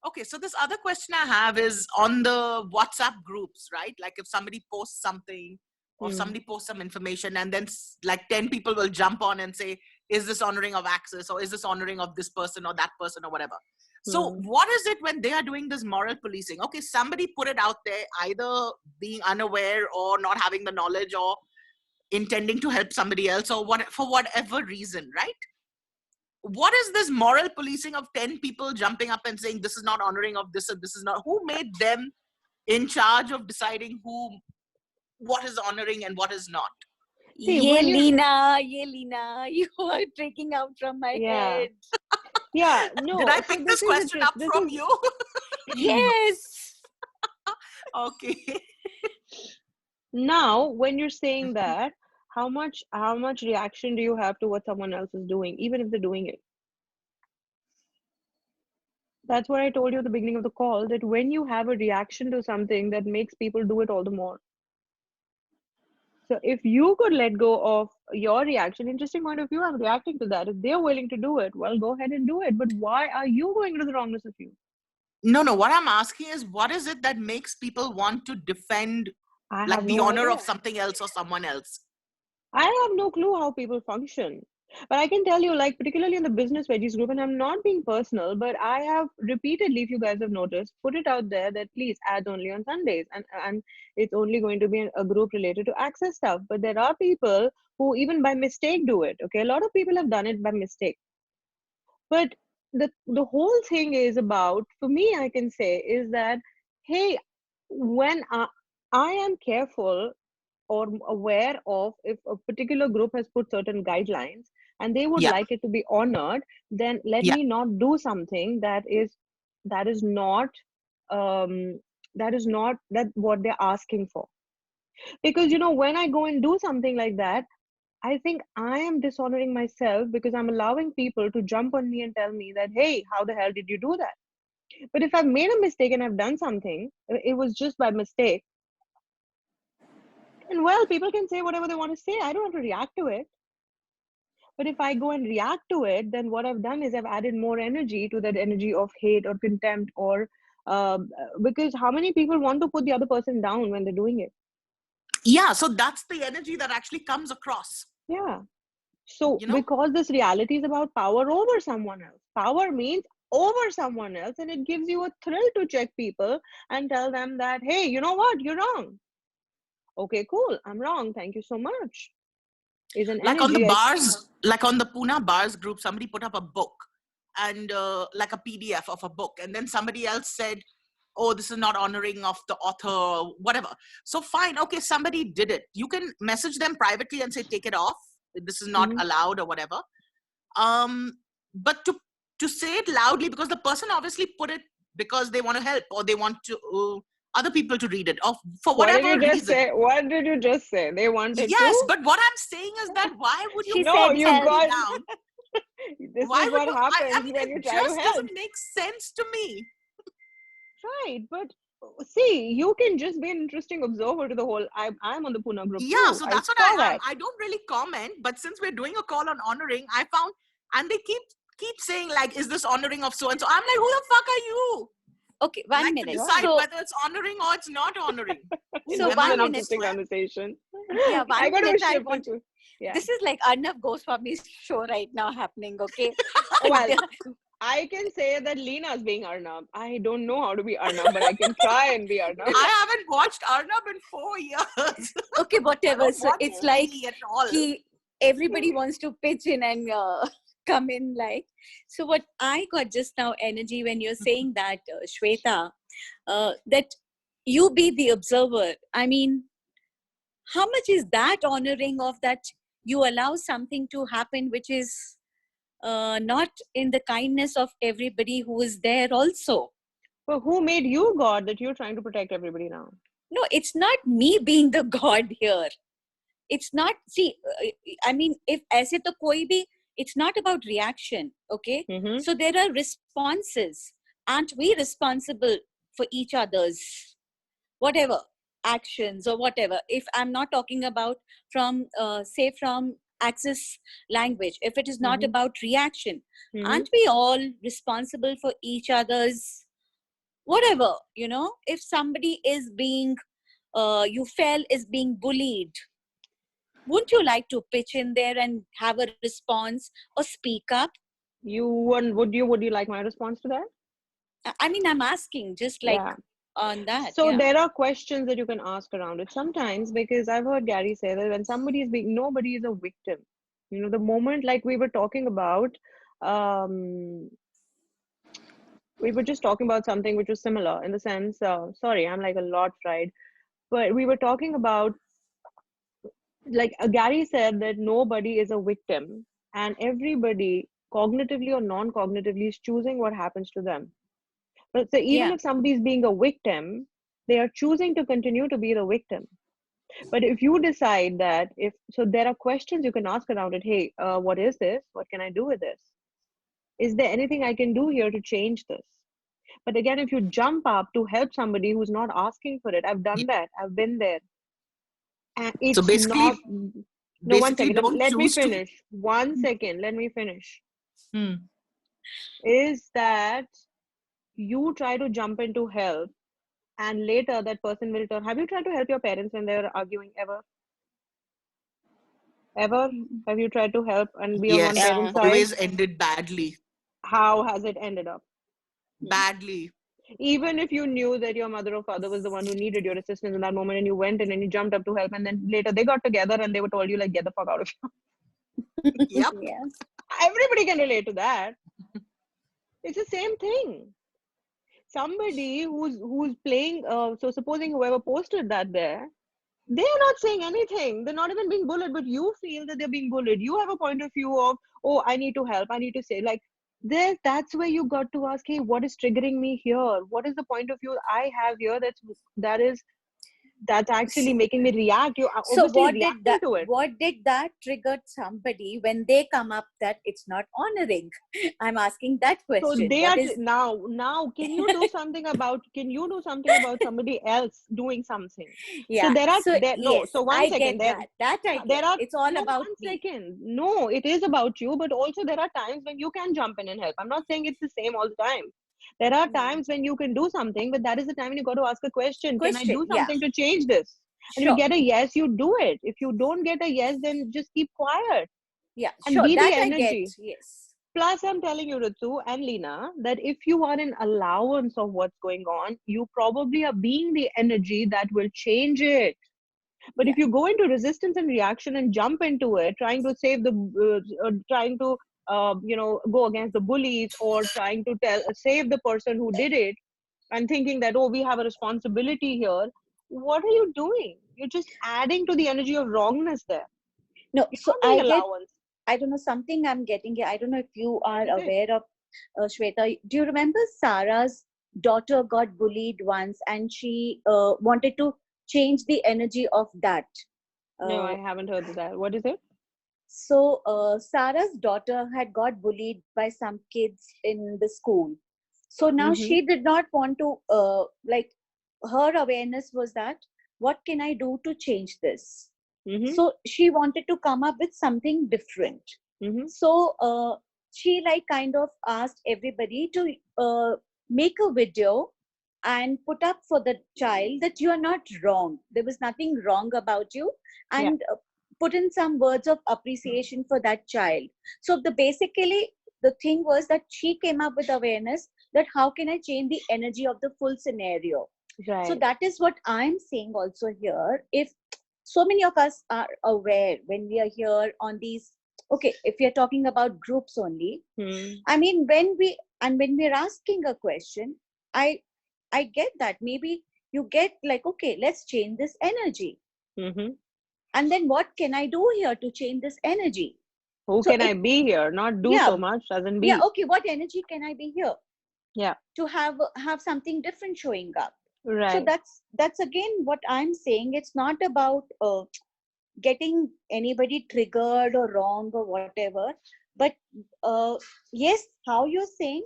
Okay, so this other question I have is on the WhatsApp groups, right? Like if somebody posts something or somebody posts some information, and then like 10 people will jump on and say, is this honoring of access, or is this honoring of this person or that person or whatever? So what is it when they are doing this moral policing? Okay, somebody put it out there, either being unaware or not having the knowledge or intending to help somebody else or what, for whatever reason, right? What is this moral policing of 10 people jumping up and saying this is not honoring of this and this is not? Who made them in charge of deciding what is honoring and what is not? See, when you Lena, you are taking out from my yeah. head. Yeah, Did no. I So pick this this is the question truth. up This from is you? Yes. Okay. now when you're saying that, how much reaction do you have to what someone else is doing, even if they're doing it? That's what I told you at the beginning of the call, that when you have a reaction to something, that makes people do it all the more. So if you could let go of your reaction, interesting point of view, I'm reacting to that. If they're willing to do it, well, go ahead and do it. But why are you going into the wrongness of you? No, what I'm asking is what is it that makes people want to defend I have like the no honor idea. of something else or someone else? I have no clue how people function. But I can tell you, like, particularly in the business veggies group, and I'm not being personal, but I have repeatedly, if you guys have noticed, put it out there that please add only on Sundays. And it's only going to be a group related to access stuff. But there are people who even by mistake do it. Okay. A lot of people have done it by mistake. But the whole thing is about, for me, I can say, is that, hey, when I am careful or aware of if a particular group has put certain guidelines and they would Yeah. like it to be honored, then let Yeah. me not do something that is not um that is not that what they're asking for. Because when I go and do something like that, I think I am dishonoring myself because I'm allowing people to jump on me and tell me that, hey, how the hell did you do that? But if I've made a mistake and I've done something, it was just by mistake, and well, people can say whatever they want to say. I don't have to react to it. But if I go and react to it, then what I've done is I've added more energy to that energy of hate or contempt or because how many people want to put the other person down when they're doing it? Yeah. So that's the energy that actually comes across, Yeah. So you know? because this reality is about power over someone else, power means over someone else, and it gives you a thrill to check people and tell them that, hey, you know what? You're wrong. Okay, cool. I'm wrong. Thank you so much. Is an Like on the energy. bars, like on the Pune bars group, somebody put up a book and like a PDF of a book. And then somebody else said, oh, this is not honoring of the author, whatever. So fine. Okay. Somebody did it. You can message them privately and say, take it off. This is not Mhm. allowed or whatever. But to say it loudly, because the person obviously put it because they want to help or they want to other people to read it or for What did whatever you just reason. say? What did you just say? They wanted Yes, to? but what I'm saying is that why would you She No, said put you help. somebody got. down? This Why is would what you? I happens mean, when it you try to just help. doesn't make sense to me. Right, but See, you can just be an interesting observer to the whole. I'm on the Pune group Yeah, too. so I that's what saw I am. that. I don't really comment, but since we're doing a call on honoring, I found, and they keep saying like, is this honoring of so and so? I'm like, who the fuck are you? Okay, one Like to minute. decide So, whether it's honoring or it's not honoring. Who so This am is I, one an fucking minute. interesting square? conversation. Yeah, I one got minute. to I shift it want. to. Yeah. This is like Arnav Goswami's show right now happening. Okay. Well, I can say that Leena's being Arnab. I don't know how to be Arnab, but I can try and be Arnab. I haven't watched Arnab in 4 years. Okay, I whatever. don't So watch it's like TV at all. everybody wants to pitch in and come in like. So what I got just now energy when you're saying that, Shweta, that you be the observer. I mean, how much is that honoring of that you allow something to happen which is not in the kindness of everybody who is there also? But who made you God that you're trying to protect everybody now? No, it's not me being the God here. It's not, see, I mean, if aise to koi bhi, it's not about reaction, okay? Mm-hmm. So there are responses. Aren't we responsible for each other's whatever actions or whatever? If I'm not talking about from, say, from Axis language, if it is not Mm-hmm. about reaction, Mm-hmm. aren't we all responsible for each other's whatever? If somebody is being, you feel is being bullied, wouldn't you like to pitch in there and have a response or speak up? Would you like my response to that? I mean, I'm asking just like Yeah. on that. So Yeah. there are questions that you can ask around it sometimes, because I've heard Gary say that when somebody is being, nobody is a victim. The moment, like we were talking about, um, we were just talking about something which was similar in the sense, sorry, I'm like a lot fried, but we were talking about, like Gary said, that nobody is a victim and everybody, cognitively or non-cognitively, is choosing what happens to them. But so even Yeah. if somebody is being a victim, they are choosing to continue to be the victim. But if you decide that, if so, there are questions you can ask around it. Hey, what is this? What can I do with this? Is there anything I can do here to change this? But again, if you jump up to help somebody who's not asking for it, I've done that. I've been there. And So it's not. basically, No, one second. Let, don't let me choose to. finish. 1 second. Let me finish. Hmm. Is that you try to jump in to help, and later that person will turn. Have you tried to help your parents when they're arguing ever? Ever? Have you tried to help and be on one Yes, parent's Yeah. side? always ended badly. How has it ended up? Badly. Even if you knew that your mother or father was the one who needed your assistance in that moment, and you went in and you jumped up to help, and then later they got together and they were told you, like, get the fuck out of here. Yep. Yeah. Everybody can relate to that. It's the same thing. Somebody who's playing, so supposing whoever posted that there, they're not saying anything. They're not even being bullied, but you feel that they're being bullied. You have a point of view of, oh, I need to help. I need to say, like, there. That's where you got to ask, hey, what is triggering me here? What is the point of view I have here? That's actually making me react. You're So obviously reacting to it. what did that trigger somebody when they come up that it's not honoring? I'm asking that So question. they What are is now. Can you do something about? Can you do something about somebody else doing something? So yeah. there are So there no. yes, So one I second. get that. That I There get. are It's all no about one me. second. No, it is about you, but also there are times when you can jump in and help. I'm not saying it's the same all the time. There are times when you can do something, but that is the time when you got to ask a question. Can I do Question. Yeah. something to change this? And if you Sure. get a yes, you do it. If you don't get a yes, then just keep quiet Yeah. and Sure. be the That I get. energy. Yes. Plus, I'm telling you, Ritu and Lena, that if you are in allowance of what's going on, you probably are being the energy that will change it. But Yeah. if you go into resistance and reaction and jump into it, trying to save the, trying to, go against the bullies, or trying to save the person who did it, and thinking that, oh, we have a responsibility here, what are you doing? You're just adding to the energy of wrongness there. No. You're So not I doing get. allowance. I don't know, something I'm getting here. I don't know if you What are is it? aware of, Shweta. Do you remember Sarah's daughter got bullied once and she wanted to change the energy of that? No, Uh, I haven't heard of that. What is it? so Sarah's daughter had got bullied by some kids in the school. So now Mm-hmm. she did not want to, like, her awareness was that, what can I do to change this? Mm-hmm. So she wanted to come up with something different. Mm-hmm. So she like kind of asked everybody to make a video and put up for the child that you are not wrong. There was nothing wrong about you, Yeah. and put in some words of appreciation for that child. So the basically the thing was that she came up with awareness that how can I change the energy of the full scenario. So Right. that is what I'm saying also here. If so many of us are aware when we are here on these, okay, if we are talking about groups only, Hmm. I mean, when we're asking a question, I get that maybe you get like, okay, let's change this energy, Mm-hmm. and then what can I do here to change this energy? Who So can I it, be here? Not do yeah, so much, doesn't yeah, be. okay, what energy can I be here Yeah. to have something different showing up? So Right. that's again what I'm saying. It's not about getting anybody triggered or wrong or whatever, but uh, yes, how you're saying,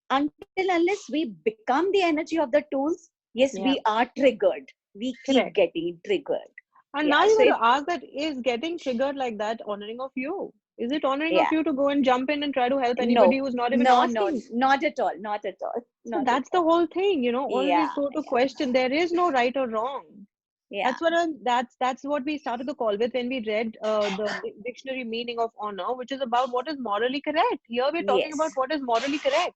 until unless we become the energy of the tools, yes, we Yeah. are triggered, we keep Correct. getting triggered. And now Yeah, you so got it, to ask that, is getting triggered like that honoring of you? Is it honoring of yeah, you to go and jump in and try to help anybody no, who's not even no, no, asking? not at all, not at all, So not at that's the all. whole thing, always Yeah, go to yeah, question. There is no right or wrong. yeah, That's what we started the call with when we read the dictionary meaning of honor, which is about what is morally correct. Here we're talking about yes, what is morally correct.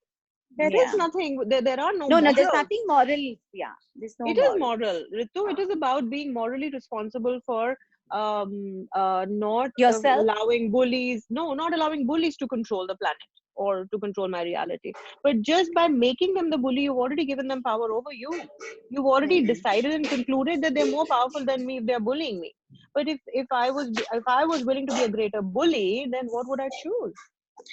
There is yeah, nothing. There are no no, no, there's morals. nothing moral. Yeah, there's no It is moral. moral, Ritu. It is about being morally responsible for not Yourself. allowing bullies. No, not allowing bullies to control the planet or to control my reality. But just by making them the bully, you've already given them power over you. You've already Hmm. decided and concluded that they're more powerful than me if they're bullying me. But if I was willing to be a greater bully, then what would I choose?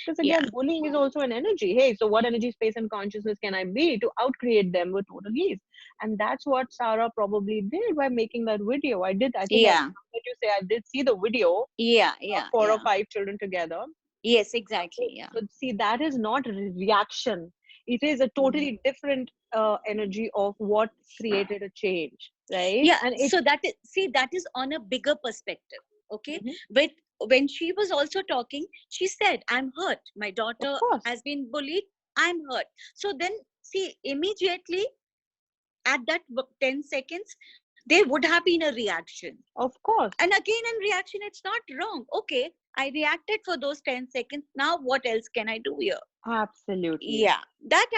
Because Yeah, again, bullying is also an energy. Hey, so what energy, space, and consciousness can I be to outcreate them with total ease? And that's what Sarah probably did by making that video. I think yeah, that you say I did see the video yeah, of yeah, 4 or 5 children together. yes, exactly, yeah, So see, that is not reaction. It is a Mhm. totally different energy of what created a change, right? Yeah. And it, So that is, see, that is on a bigger perspective. Okay, Mhm. but when she was also talking, she said, I'm hurt, my Of daughter course, has been bullied, I'm hurt. So then, see, immediately at that 10 seconds, there would have been a reaction. of course, And again, in reaction, it's not wrong. Okay, I reacted for those 10 seconds. Now, what else can I do here? absolutely. Yeah, that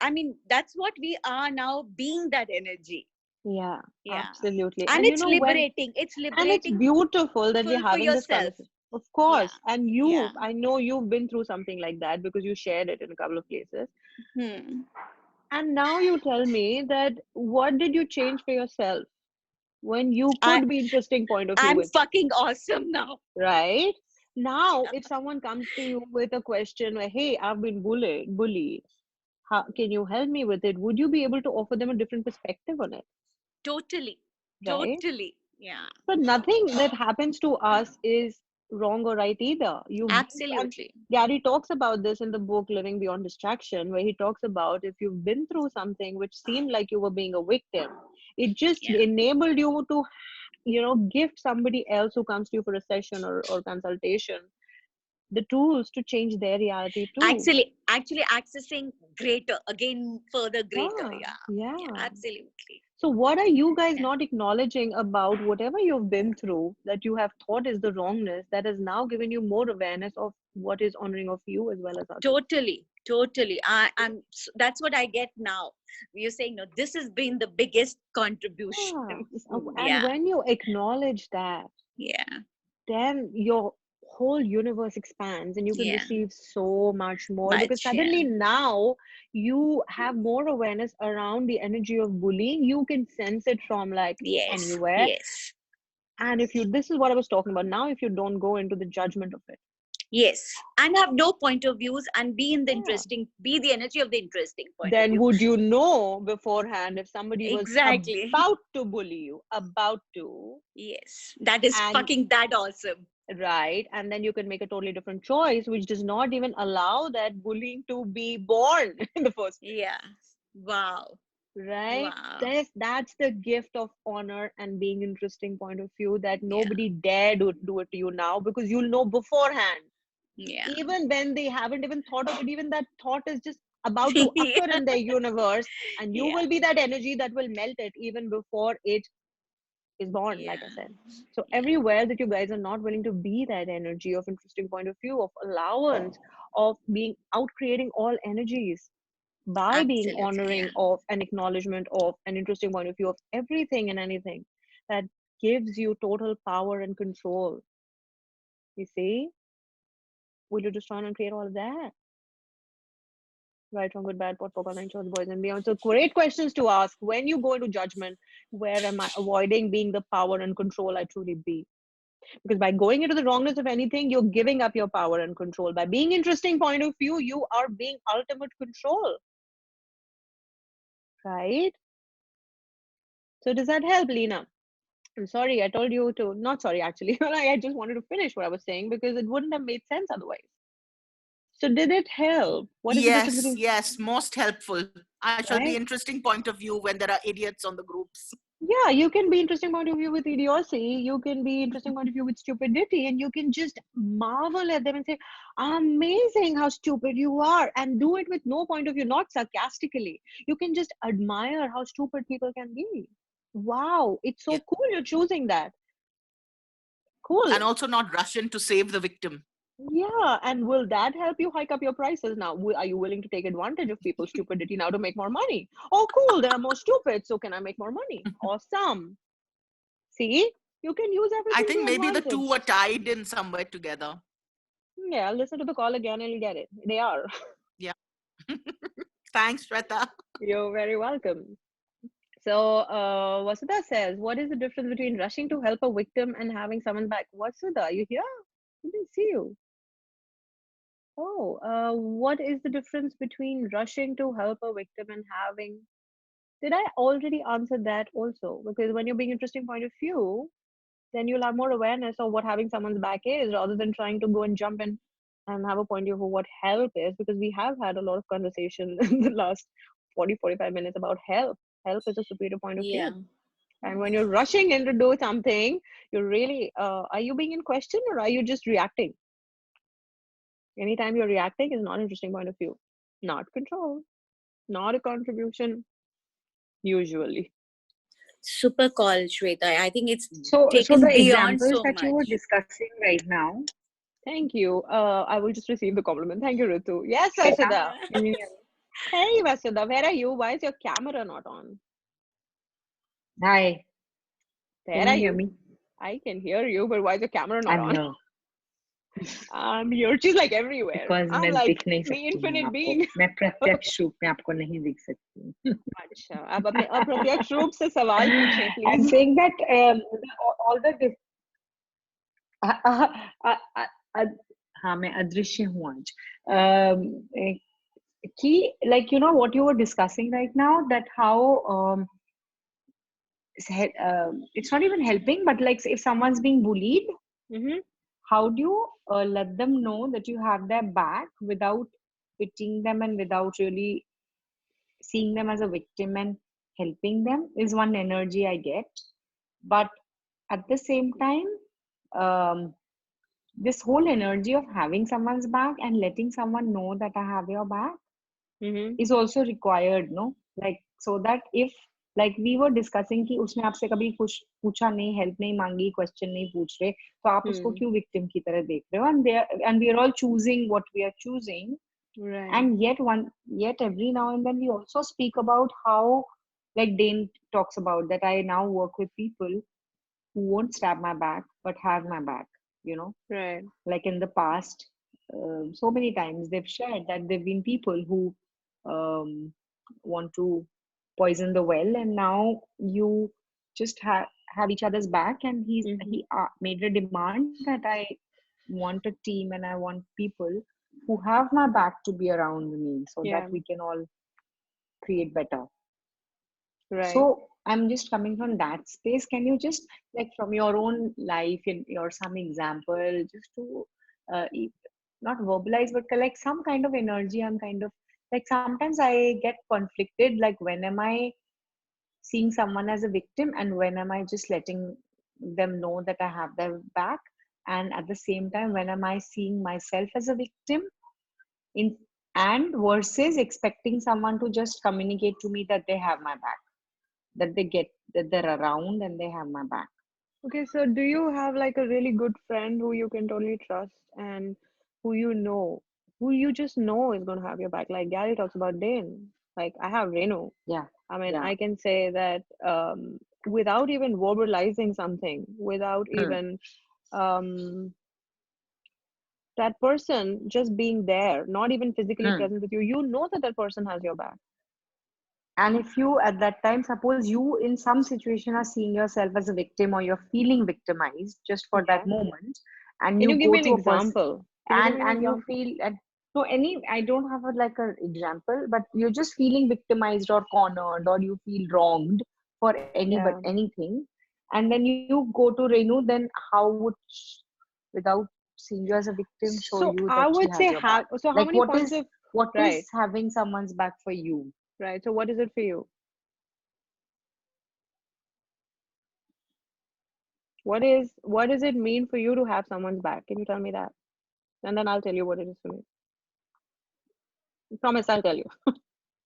I mean, that's what we are now, being that energy. Yeah, Yeah. absolutely. And And it's liberating. It's and it's liberating beautiful that we're for having this yourself. conversation. Of Yeah. course. And Yeah. I know you've been through something like that because you shared it in a couple of places. Hmm. And now you tell me that what did you change for yourself when you I could be interesting point of view I'm with me, fucking awesome now. right? Now, Yeah. if someone comes to you with a question like, hey, I've been bullied, how can you help me with it? Would you be able to offer them a different perspective on it, Totally. right? Totally. Yeah. But nothing that happens to us is wrong or right either. And Absolutely. Gary talks about this in the book Living Beyond Distraction, where he talks about if you've been through something which seemed like you were being a victim, it just Yeah. enabled you to, gift somebody else who comes to you for a session or consultation the tools to change their reality too. Actually accessing greater, again, further greater. Yeah, Yeah. Yeah. yeah. Absolutely. So, what are you guys Yeah. not acknowledging about whatever you've been through that you have thought is the wrongness that has now given you more awareness of what is honoring of you as well as others? Totally. Totally. That's what I get now. You're saying, no, this has been the biggest contribution. Yeah. And Yeah. when you acknowledge that, Yeah. then your whole universe expands and you can Yeah. receive so much more because Much. Yeah. suddenly now you have more awareness around the energy of bullying. You can sense it from like Yes. anywhere. Yes. And if you, this is what I was talking about now, if you don't go into the judgment of it. Yes. And have no point of views and Yeah. be the energy of the interesting point of Then view. would you know beforehand if somebody was Exactly. about to bully you, about to, Yes. That is and fucking that awesome. right, and then you can make a totally different choice, which does not even allow that bullying to be born in the first place. Yeah. Wow. right? Wow. That's the gift of honor and being interesting point of view, that Yeah. nobody dare do it to you now, because you'll know beforehand, Yeah. even when they haven't even thought of it, even that thought is just about to occur in their universe, and you Yeah. will be that energy that will melt it even before it is born, like I Yeah. said. So Yeah. everywhere that you guys are not willing to be that energy of interesting point of view, of allowance, of being out creating all energies, by being Absolutely. honoring Yeah. of an acknowledgement of an interesting point of view of everything and anything, that gives you total power and control. You see, will you just try and create all of that? Right, from good, bad, pot, poker, nine, shows, boys and beyond. So great questions to ask when you go into judgment. Where am I avoiding being the power and control I truly be? Because by going into the wrongness of anything, you're giving up your power and control. By being interesting point of view, you are being ultimate control, right? So does that help, Lena? I'm sorry, I told you to, not sorry actually. I just wanted to finish what I was saying because it wouldn't have made sense otherwise. So did it help? What is the difference Yes, between, yes, most helpful. I shall be right? interesting point of view when there are idiots on the groups. Yeah, you can be interesting point of view with idiocy, you can be interesting point of view with stupidity, and you can just marvel at them and say, amazing how stupid you are, and do it with no point of view, not sarcastically. You can just admire how stupid people can be. Wow, it's Yeah. so cool you're choosing that. And Cool. also not rush in to save the victim. Yeah, and will that help you hike up your prices now? Are you willing to take advantage of people's stupidity now to make more money? Oh, cool, there are more stupid, so can I make more money? Awesome. See, you can use I everything think to maybe the two advantage. were tied in somewhere together. Yeah, listen to the call again and you'll get it. They are. Yeah. Thanks, Shweta. You're very welcome. So, Vasudha says, what is the difference between rushing to help a victim and having someone back? Vasudha, you here? I didn't see you. Oh, what is the difference between rushing to help a victim and having? Did I already answer that also? Because when you're being interesting point of view, then you'll have more awareness of what having someone's back is, rather than trying to go and jump in and have a point of view of what help is, because we have had a lot of conversation in the last 40-45 minutes about help. Help is a superior point of Yeah. view. And when you're rushing in to do something, you're really, are you being in question or are you just reacting? Anytime you're reacting is not interesting point of view, not control, not a contribution, usually. Super call, Shweta. I think it's So taken the beyond examples so that you were much. discussing right now, Thank you. I will just receive the compliment. Thank you, Ritu. Yes, Shweta, Vasudha. can you hear me? Hey, Vasudha, where are you? Why is your camera not on? Hi, Where can are you hear you? me? I can hear you, but why is your camera not I'm on? here I'm here. She's like everywhere. because I'm मैं like दिख नहीं the सकती हूँ infinite आपको. being. मैं प्रत्यक्ष रूप में आपको नहीं दिख सकती हूँ. अच्छा, आप अपने अप्रत्यक्ष रूप से सवाल पूछें, I'm please. saying that all the अ- अ- अ- अ- अ- हाँ मैं अदृश्य हूँ आज. एक- कि like you know what you were discussing right now, that how it's not even helping, but like if someone's being bullied, Mm-hmm. how do you let them know that you have their back without pitying them and without really seeing them as a victim and helping them, is one energy I get. But at the same time, um, this whole energy of having someone's back and letting someone know that I have your back Mm-hmm. is also required, no? Like so that if like we were discussing कि उसने आपसे कभी कुछ पूछा नहीं, help नहीं मांगी, question नहीं पूछ रहे, तो आप उसको Hmm. क्यों विक्टिम की तरह देख रहे हो? And we are all choosing what we are choosing, Right. and yet every now and then we also speak about how, like Dane talks about, that I now work with people who won't stab my back but have my back, you know, Right. like in the past, so many times they've shared that there've been people who want to poison the well, and now you just have each other's back, and Mm-hmm. he made a demand that I want a team and I want people who have my back to be around me so that Yeah. we can all create better. Right. So I'm just coming from that space. Can you just, like, from your own life and your some example, just to not verbalize, but like some kind of energy? I'm kind of like sometimes I get conflicted. Like, when am I? seeing someone as a victim, and when am I just letting them know that I have their back? And at the same time, when am I seeing myself as a victim in, and versus expecting someone to just communicate to me that they have my back, that they get, that they're around and they have my back. Okay, so do you have like a really good friend who you can totally trust and who you just know is going to have your back? Like Gary talks about Dane. Like I have Renu. Yeah, I mean, yeah. I can say that without even verbalizing something, without Hmm. even that person just being there, not even physically Hmm. present with you, you know that that person has your back. And if you at that time, suppose you in some situation are seeing yourself as a victim, or you're feeling victimized just for that Yeah. moment, and Can you you give go me an to a person, example? Can you give me an and you example? feel, and no, any, I don't have a like a example, but you're just feeling victimized or cornered, or you feel wronged for any but Yeah. anything, and then you go to Renu, then how would without seeing you as a victim show So you that I she would has say your back? have, so how Like many points of, what is right, having someone's back for you? right. So what is it for you? What does it mean for you to have someone's back? Can you tell me that? And then I'll tell you what it is for me. Promise, I'll tell you.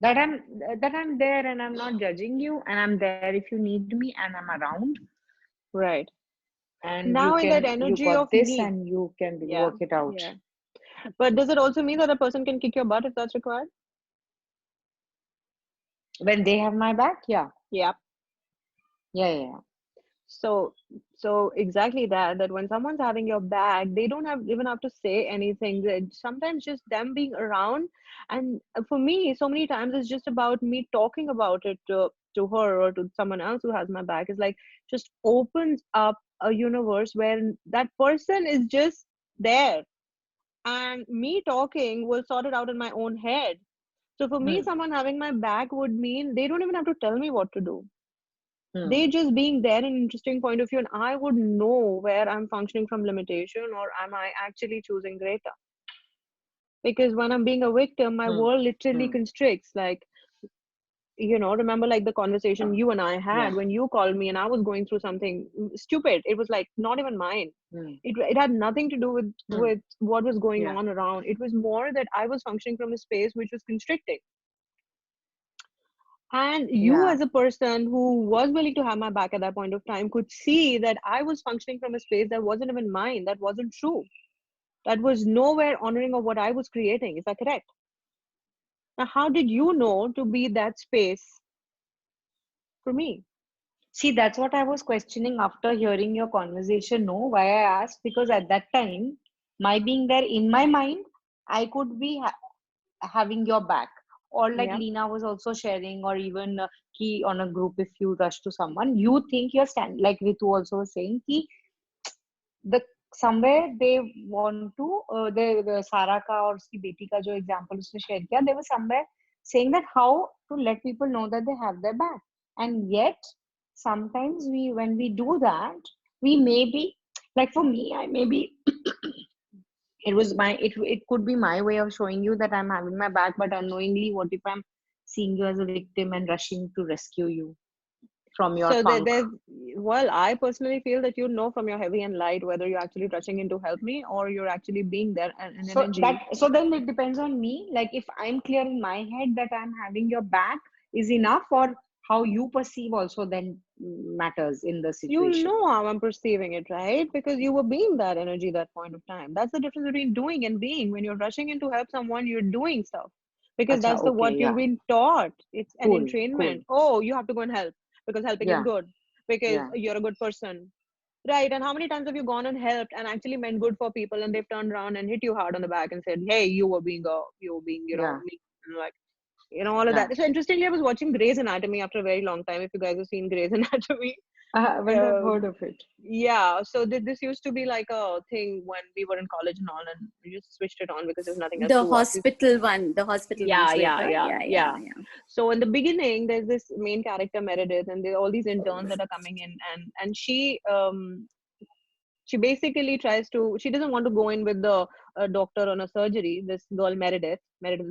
that i'm that I'm there and I'm not judging you, and I'm there if you need me, and I'm around, Right. and Now in that you energy got of this need. and you can Yeah. work it out. Yeah. But does it also mean that a person can kick your butt if that's required? When they have my back, yeah. Yeah. Yeah, yeah, yeah. So, so exactly that when someone's having your back, they don't have even have to say anything. Sometimes just them being around, and for me, so many times it's just about me talking about it to her or to someone else who has my back. It's like just opens up a universe where that person is just there, and me talking will sort it out in my own head. So for me, Hmm. someone having my back would mean they don't even have to tell me what to do. Hmm. They just being there an interesting point of view, and I would know where I'm functioning from limitation or am I actually choosing greater. Because when I'm being a victim, my Hmm. world literally Hmm. constricts. Like, remember like the conversation you and I Yeah. had when you called me and I was going through something stupid. It was like not even mine. Hmm. It had nothing to do with Hmm. what was going Yeah. on around. It was more that I was functioning from a space which was constricting. And you, Yeah. as a person who was willing to have my back at that point of time, could see that I was functioning from a space that wasn't even mine, that wasn't true, that was nowhere honoring of what I was creating. Is that correct? Now, how did you know to be that space for me? See, that's what I was questioning after hearing your conversation. No, why I asked, because at that time, my being there in my mind, I could be having your back. Or like Yeah. Lena was also sharing, or even key on a group, if you rush to someone, you think you're stand, like Ritu also was saying, ki the somewhere they want to the Sara ka or uski beti ka jo example usne share kiya, they were somewhere saying that how to let people know that they have their back. And yet sometimes we, when we do that, we may be, like for me, I may be it was my, it could be my way of showing you that I'm having my back, but unknowingly, what if I'm seeing you as a victim and rushing to rescue you from your So funk? there's, well, I personally feel that you know from your heavy and light whether you're actually rushing in to help me or you're actually being there and an So energy. that, so then it depends on me. Like if I'm clear in my head that I'm having your back is enough, or how you perceive also then matters in the You situation. know how I'm perceiving it, right? Because you were being that energy that point of time. That's the difference between doing and being. When you're rushing in to help someone, you're doing stuff because Acha, that's the what okay, you've yeah. been taught. It's an Cool, cool. entrainment. Oh, you have to go and help because helping is Yeah, good because yeah, you're a good person. Right. And how many times have you gone and helped and actually meant good for people and they've turned around and hit you hard on the back and said, hey, you were being, yeah, mean. Like, all of yeah. that. So interestingly, I was watching Grey's Anatomy after a very long time. If you guys have seen Grey's Anatomy, I haven't have um, heard of it. yeah. So this used to be like a thing when we were in college and all, and we just switched it on because there's nothing else to watch. The hospital one, Yeah, yeah, Shweta. yeah, Yeah, yeah, yeah. yeah. So in the beginning, there's this main character Meredith, and there are all these interns that are coming in, and she basically tries to, she doesn't want to go in with the a doctor on a surgery, this girl Meredith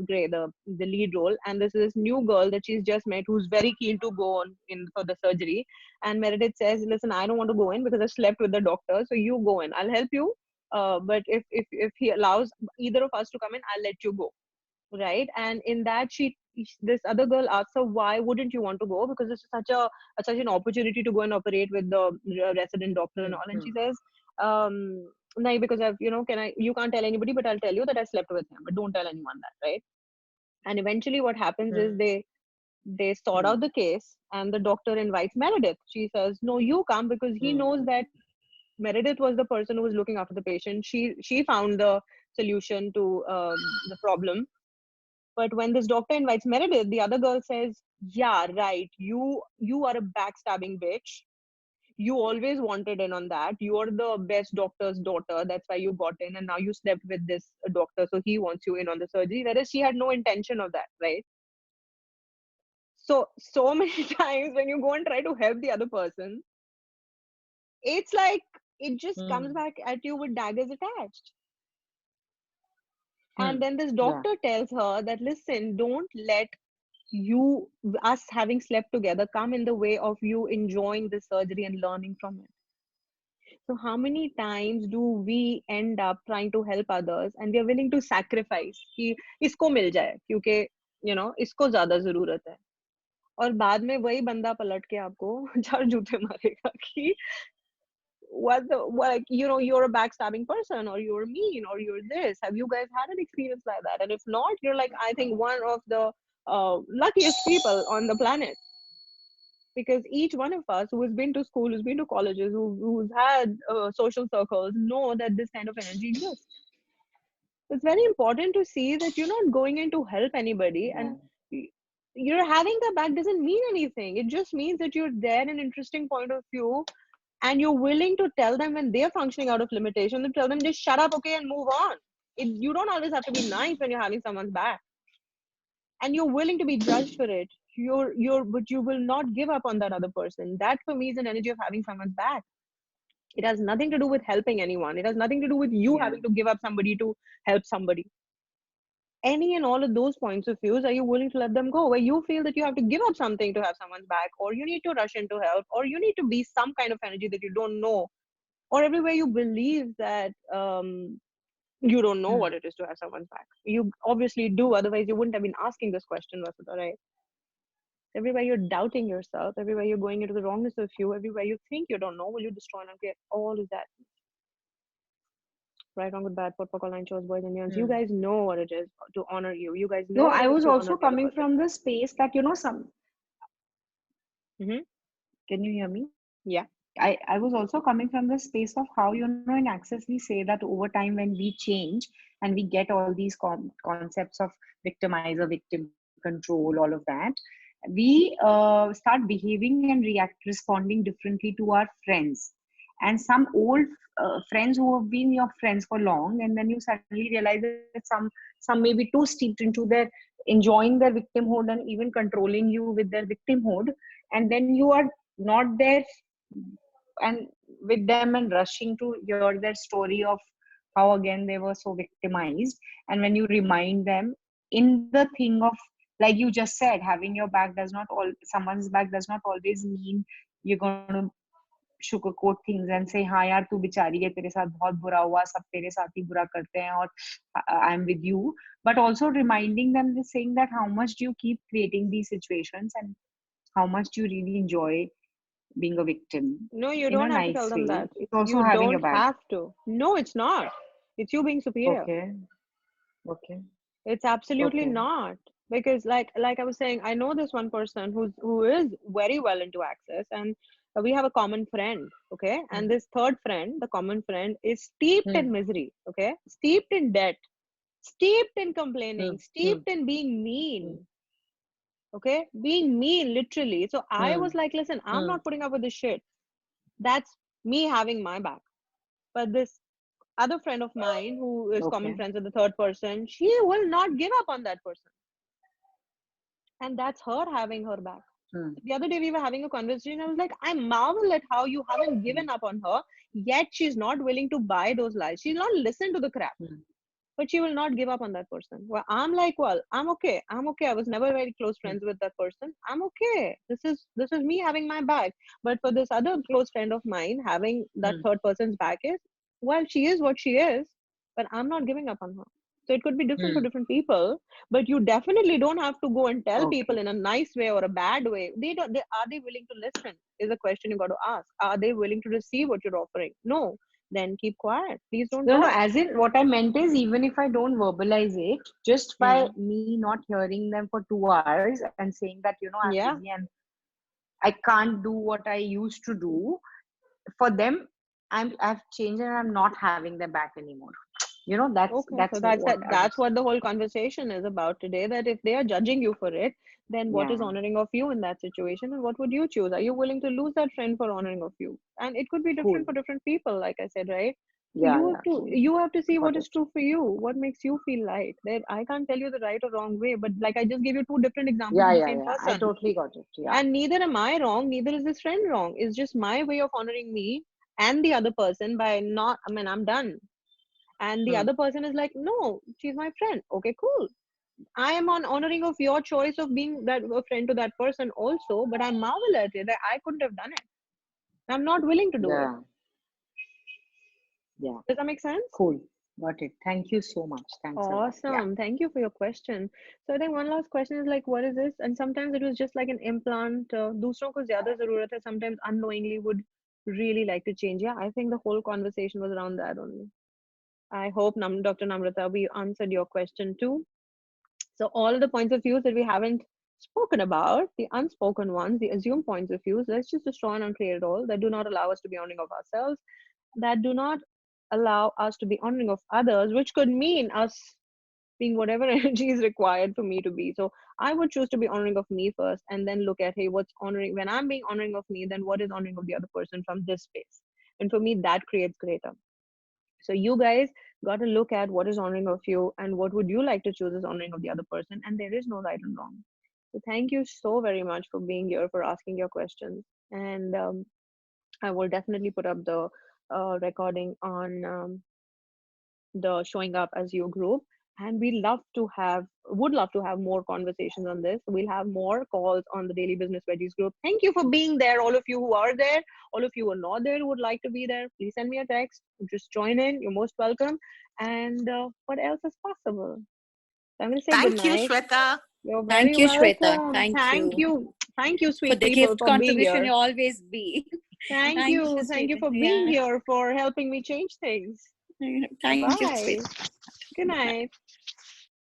Grey, the lead role, and this is this new girl that she's just met who's very keen to go on in for the surgery. And Meredith says, "Listen, I don't want to go in because I slept with the doctor, so you go in. I'll help you. But if he allows either of us to come in, I'll let you go." Right? And in that, this other girl asks her, "Why wouldn't you want to go? Because it's such an opportunity to go and operate with the resident doctor and all." And she says, "No, because I've, can I? You can't tell anybody, but I'll tell you that I slept with him, but don't tell anyone that, right?" And eventually, what happens is they sort out the case, and the doctor invites Meredith. She says, "No, you come," because he knows that Meredith was the person who was looking after the patient. She found the solution to the problem. But when this doctor invites Meredith, the other girl says, "Yeah, right. You are a backstabbing bitch. You always wanted in on that. You are the best doctor's daughter. That's why you got in, and now you slept with this doctor, so he wants you in on the surgery." Whereas she had no intention of that, right? So many times when you go and try to help the other person, it's like it just comes back at you with daggers attached. And then this doctor tells her that, "Listen, don't let you us having slept together come in the way of you enjoying the surgery and learning from it." So how many times do we end up trying to help others and we are willing to sacrifice कि इसको मिल जाए क्योंकि इसको ज्यादा जरूरत है, और बाद में वही बंदा पलट के आपको चार जूते मारेगा कि what you're a backstabbing person, or you're mean, or you're this. Have you guys had an experience like that? And if not, you're like, I think, one of the luckiest people on the planet, because each one of us who has been to school, who's been to colleges, who's had social circles, know that this kind of energy exists. It's very important to see that you're not going in to help anybody, and you're having their back doesn't mean anything. It just means that you're there in an interesting point of view, and you're willing to tell them when they're functioning out of limitation, to tell them just shut up, okay, and move on. You don't always have to be nice when you're having someone's back, and you're willing to be judged for it. But you will not give up on that other person. That for me is an energy of having someone's back. It has nothing to do with helping anyone. It has nothing to do with you having to give up somebody to help somebody. Any and all of those points of views, are you willing to let them go? Where you feel that you have to give up something to have someone's back, or you need to rush into help, or you need to be some kind of energy that you don't know, or everywhere you believe that you don't know what it is to have someone's back. You obviously do, otherwise you wouldn't have been asking this question, Vasudha, right? Everywhere you're doubting yourself, everywhere you're going into the wrongness of you, everywhere you think you don't know, will you destroy and get all of that? Right, wrong, with bad, pot, line, chores, boys, and yours. You guys know what it is to honor you. You guys No, know what I it is was to honor also the other coming person. from the space that, some. Mm-hmm. Can you hear me? Yeah. I was also coming from the space of how, in Access, we say that over time when we change and we get all these concepts of victimizer, victim control, all of that, we start behaving and responding differently to our friends. And some old friends who have been your friends for long, and then you suddenly realize that some may be too steeped into their enjoying their victimhood and even controlling you with their victimhood, and then you are not there and with them and rushing to hear their story of how again they were so victimized. And when you remind them in the thing of, like you just said, having your back does not all someone's back does not always mean you're going to sugarcoat things and say, हाँ यार तू बेचारी है, तेरे साथ बहुत बुरा हुआ, सब तेरे साथ ही बुरा करते हैं और I'm with you. But also reminding them, saying that how much do you keep creating these situations and how much do you really enjoy being a victim No, you in a don't have to tell nice them way. that. It's also You having a don't bag. have to. No, it's not. It's you being superior. Okay. Okay. It's absolutely Okay. not. Because like I was saying, I know this one person who is very well into Access, and we have a common friend, okay? And this third friend, the common friend, is steeped in misery, okay? Steeped in debt, steeped in complaining, steeped in being mean, okay? Being mean, literally. So I was like, listen, I'm not putting up with this shit. That's me having my back. But this other friend of mine who is common Okay. friends with the third person, she will not give up on that person. And that's her having her back. The other day we were having a conversation. I was like, I marvel at how you haven't given up on her, yet she's not willing to buy those lies. She's not listened to the crap. but she will not give up on that person. Well, I'm like, well, I'm okay. I'm okay. I was never very close friends with that person. I'm okay. This is me having my back. But for this other close friend of mine, having that Hmm. third person's back is, well, she is what she is, but I'm not giving up on her. So it could be different for Hmm. different people, but you definitely don't have to go and tell people Okay. in a nice way or a bad way. They don't. Are they willing to listen? Is a question you got to ask. Are they willing to receive what you're offering? No. Then keep quiet. Please don't No, no, talk. as in what I meant is even if I don't verbalize it, just by Hmm. me not hearing them for 2 hours and saying that, I'm Yeah. busy and I can't do what I used to do, for them, I've changed and I'm not having their back anymore. Okay, That's so that's what that. I would That's say. what the whole conversation is about today. That if they are judging you for it, then what is Yeah, honoring of you in that situation, and what would you choose? Are you willing to lose that friend for honoring of you? And it could be different cool. for different people, like I said, right? So Yeah, yeah, cool. you have to see Got what it. is true for you, what makes you feel light. That I can't tell you the right or wrong way, but like I just gave you two different examples Yeah, of the yeah, same yeah. I person, totally got it. Yeah. and neither am I wrong, neither is this friend wrong. It's just my way of honoring me and the other person by not. I mean, I'm done, and the Hmm. other person is like, no, she's my friend. Okay, cool. I am on honoring of your choice of being that a friend to that person also, but I marvel at it that I couldn't have done it. I'm not willing to do it. Yeah, yeah. Does that make sense? Cool. Got it. Thank you so much. Thanks a lot. Yeah. Awesome. Thank you for your question. So I think one last question is like, what is this? And sometimes it was just like an implant. दूसरों को ज़्यादा ज़रूरत है. Sometimes unknowingly would really like to change. Yeah, I think the whole conversation was around that only. I hope Dr. Namrata, we answered your question too. So all of the points of views that we haven't spoken about, the unspoken ones, the assumed points of views, let's just destroy and uncreate it all that do not allow us to be honoring of ourselves, that do not allow us to be honoring of others, which could mean us being whatever energy is required for me to be. So I would choose to be honoring of me first and then look at, hey, what's honoring, when I'm being honoring of me, then what is honoring of the other person from this space? And for me, that creates greater. So you guys got to look at what is honoring of you and what would you like to choose as honoring of the other person. And there is no right and wrong. So thank you so very much for being here, for asking your questions. And I will definitely put up the recording on the showing up as you group. And would love to have more conversations on this. We'll have more calls on the Daily Business Veggies group. Thank you for being there, all of you who are there, all of you who are not there who would like to be there. Please send me a text. Just join in. You're most welcome. And what else is possible? So I'm going to say good Thank you, night. Shweta. You're very Thank you, Shweta. welcome. Thank Thank you you. Thank you, for sweet the people, gift for being contribution here. you always be. Thank Thank you, you. Thank you Shweta. for being Yeah. here, for helping me change things. Thank you, Bye. Shweta. Good Good night. night.